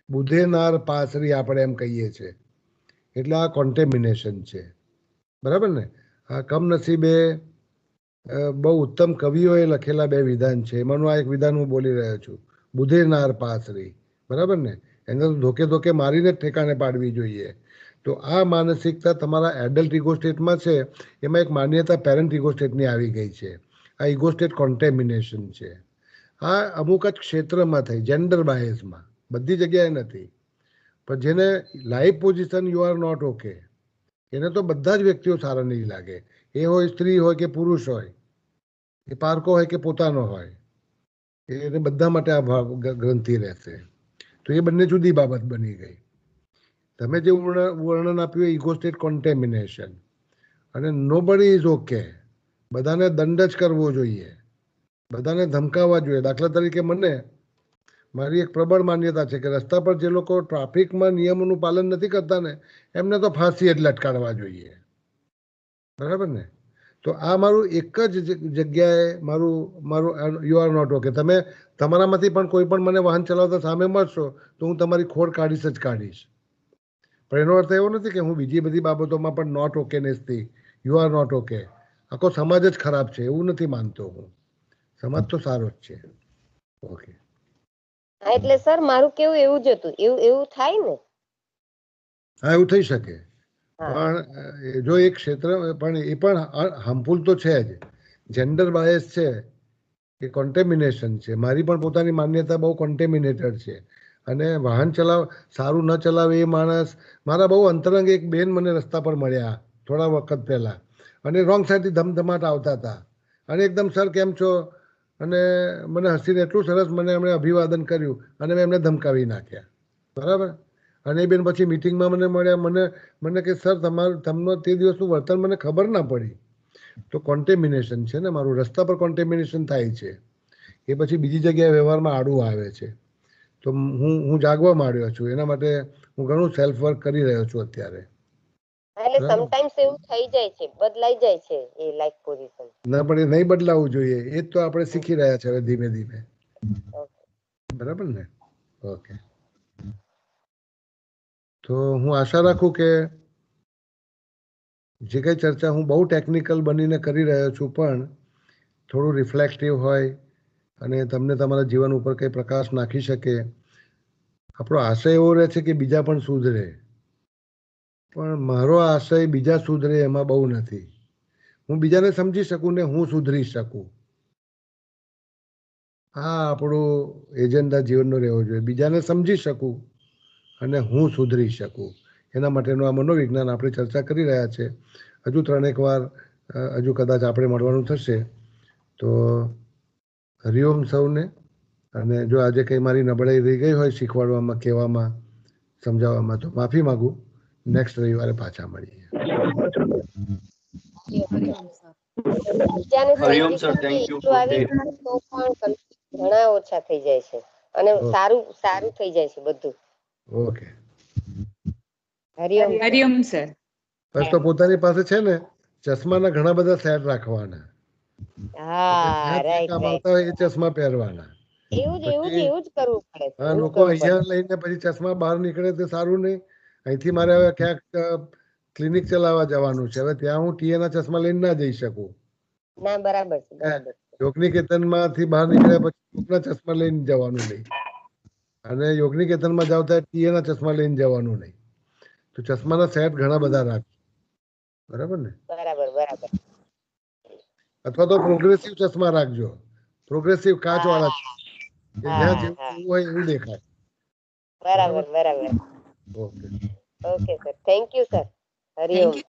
બુધે નાર પાસરી આપણે એમ કહીએ છીએ, એટલે આ કોન્ટેમિનેશન છે, બરાબર ને. આ કમનસીબે બહુ ઉત્તમ કવિઓએ લખેલા બે વિધાન છે, એમાંનું આ એક વિધાન હું બોલી રહ્યો છું, બુધે નાર પાસરી, બરાબર ને. એને તો ધોકે ધોકે મારીને જ ઠેકાણે પાડવી જોઈએ. તો આ માનસિકતા તમારા એડલ્ટ ઇગો સ્ટેટમાં છે, એમાં એક માન્યતા પેરેન્ટ ઇગો સ્ટેટની આવી ગઈ છે. આ ઇગો સ્ટેટ કોન્ટેમિનેશન છે. આ અમુક જ ક્ષેત્રમાં થઈ, જેન્ડર બાયસમાં, બધી જગ્યાએ નથી. પણ જેને life position you are not okay, એને તો બધા જ વ્યક્તિઓ સારા નહીં લાગે. એ હોય સ્ત્રી હોય કે પુરુષ હોય, એ પારકો હોય કે પોતાનો હોય, એને બધા માટે આ ભાવ ગ્રંથિ રહેશે. તો એ બંને જુદી બાબત બની ગઈ. તમે જે વર્ણન આપ્યું ઇગો સ્ટેટ કોન્ટેમિનેશન, અને નોબડી ઇઝ ઓકે, બધાને દંડ જ કરવો જોઈએ, બધાને ધમકાવવા જોઈએ. દાખલા તરીકે મને મારી એક પ્રબળ માન્યતા છે કે રસ્તા પર જે લોકો ટ્રાફિકમાં નિયમોનું પાલન નથી કરતા ને, એમને તો ફાંસી જ લટકાડવા જોઈએ, બરાબર ને. તો આ મારું એક જ જગ્યાએ મારું યુ આર નોટ ઓકે. તમે તમારામાંથી પણ કોઈ પણ મને વાહન ચલાવતા સામે મળશો તો હું તમારી ખોડ કાઢીશ જ કાઢીશ. પણ એનો અર્થ એવો નથી કે હું બીજી બધી બાબતોમાં પણ નોટ ઓકે નેસથી યુ આર નોટ ઓકે. આખો સમાજ જ ખરાબ છે એવું નથી માનતો હું. સમાજ તો સારો જ છે. ઓકે. હા એટલે સર મારું કેવું એવું જ હતું, એવું થાય ને. હા એવું થઈ શકે, હા પણ જો એક ક્ષેત્ર પણ એ પણ હાર્મફુલ તો છે જ. જેન્ડર બાયસ છે એ કોન્ટેમિનેશન છે. મારી પણ પોતાની માન્યતા બહુ કોન્ટેમિનેટેડ છે. અને વાહન સારું ન ચલાવે એ માણસ, મારા બહુ અંતરંગ એક બેન મને રસ્તા પર મળ્યા થોડા વખત પહેલા, અને રોંગ સાઈડથી ધમધમાટ આવતા હતા, અને એકદમ સર કેમ છો, અને મને હસીને એટલું સરસ મને એમણે અભિવાદન કર્યું અને મેં એમને ધમકાવી નાખ્યા, બરાબર. અને એ બેન પછી મિટિંગમાં મને મળ્યા, મને કે સર તમને તે દિવસનું વર્તન મને ખબર ના પડી. તો કોન્ટેમિનેશન છે ને મારું, રસ્તા પર કોન્ટેમિનેશન થાય છે, એ પછી બીજી જગ્યાએ વ્યવહારમાં આડું આવે છે. તો હું જાગવા માંડ્યો છું, એના માટે હું ઘણું સેલ્ફ વર્ક કરી રહ્યો છું અત્યારે. એટલે સમટાઈમ્સ એવું થઈ જાય છે, બદલાઈ જાય છે એ લાઈફ પોઝિશન. ના પણ એ નહીં બદલાવવું જોઈએ, એ જ તો આપણે શીખી રહ્યા છે હવે ધીમે ધીમે, બરાબર ને. ઓકે. તો હું આશા રાખું કે જે કંઈ ચર્ચા હું બહુ ટેકનિકલ બનીને કરી રહ્યો છું, પણ થોડું રિફ્લેક્ટિવ હોય અને તમને તમારા જીવન ઉપર કંઈ પ્રકાશ નાખી શકે. આપણો આશય એવો રહે છે કે બીજા પણ સુધરે, પણ મારો આશય બીજા સુધરે એમાં બહુ નથી. હું બીજાને સમજી શકું ને હું સુધરી શકું, આ આપણું એજન્ડા જીવનનો રહેવો જોઈએ. બીજાને સમજી શકું અને હું સુધરી શકું, એના માટેનું આ મનોવિજ્ઞાન આપણે ચર્ચા કરી રહ્યા છે. હજુ 3-1 વાર હજુ કદાચ આપણે મળવાનું થશે. તો હરિઓમ સૌને. અને જો આજે કંઈ મારી નબળાઈ રહી ગઈ હોય શીખવાડવામાં, કહેવામાં, સમજાવવામાં, તો માફી માગું. નેક્સ્ટ રવિવારે પાછા મળીએ. Hariom sir, thank you for ઘણા ઓછા થઈ જાય છે અને સારું થઈ જાય છે બધું. ઓકે. હરિઓમ સર. બસ તો પોતાની પાસે છે ને ચશ્માના ઘણા બધા સેટ રાખવાના. હા રાઈટ કામ રાઈટ. આવતા હોય એ ચશ્મા પહેરવાના. એવું જ કરવું પડે. હા, લોકો અહીંયા લઈને પછી ચશ્મા બહાર નીકળે તો સારું નહીં. અહીંથી મારે હવે ક્યાંક ક્લિનિક ચલાવવા જવાનું છે, હવે ત્યાં હું ટીએના ચશ્મા લઈને ના જઈ શકું. ના બરાબર છે, બરાબર. યોગનિકેતનમાંથી બહાર નીકળ્યા પછી યોગના ચશ્મા લઈને જવાનું નહીં, અને યોગનિકેતનમાં જાવ ત્યારે ટીએના ચશ્મા લઈને જવાનું નહીં. તો ચશ્માના સેટ ઘણા બધા રાખજો, બરાબર ને. બરાબર. અથવા તો પ્રોગ્રેસિવ ચશ્મા રાખજો, પ્રોગ્રેસિવ કાચવાળા, કે જ્યાં જેવું હોય એવું દેખાય. બરાબર. Okay. Okay sir, thank you sir. Hariom.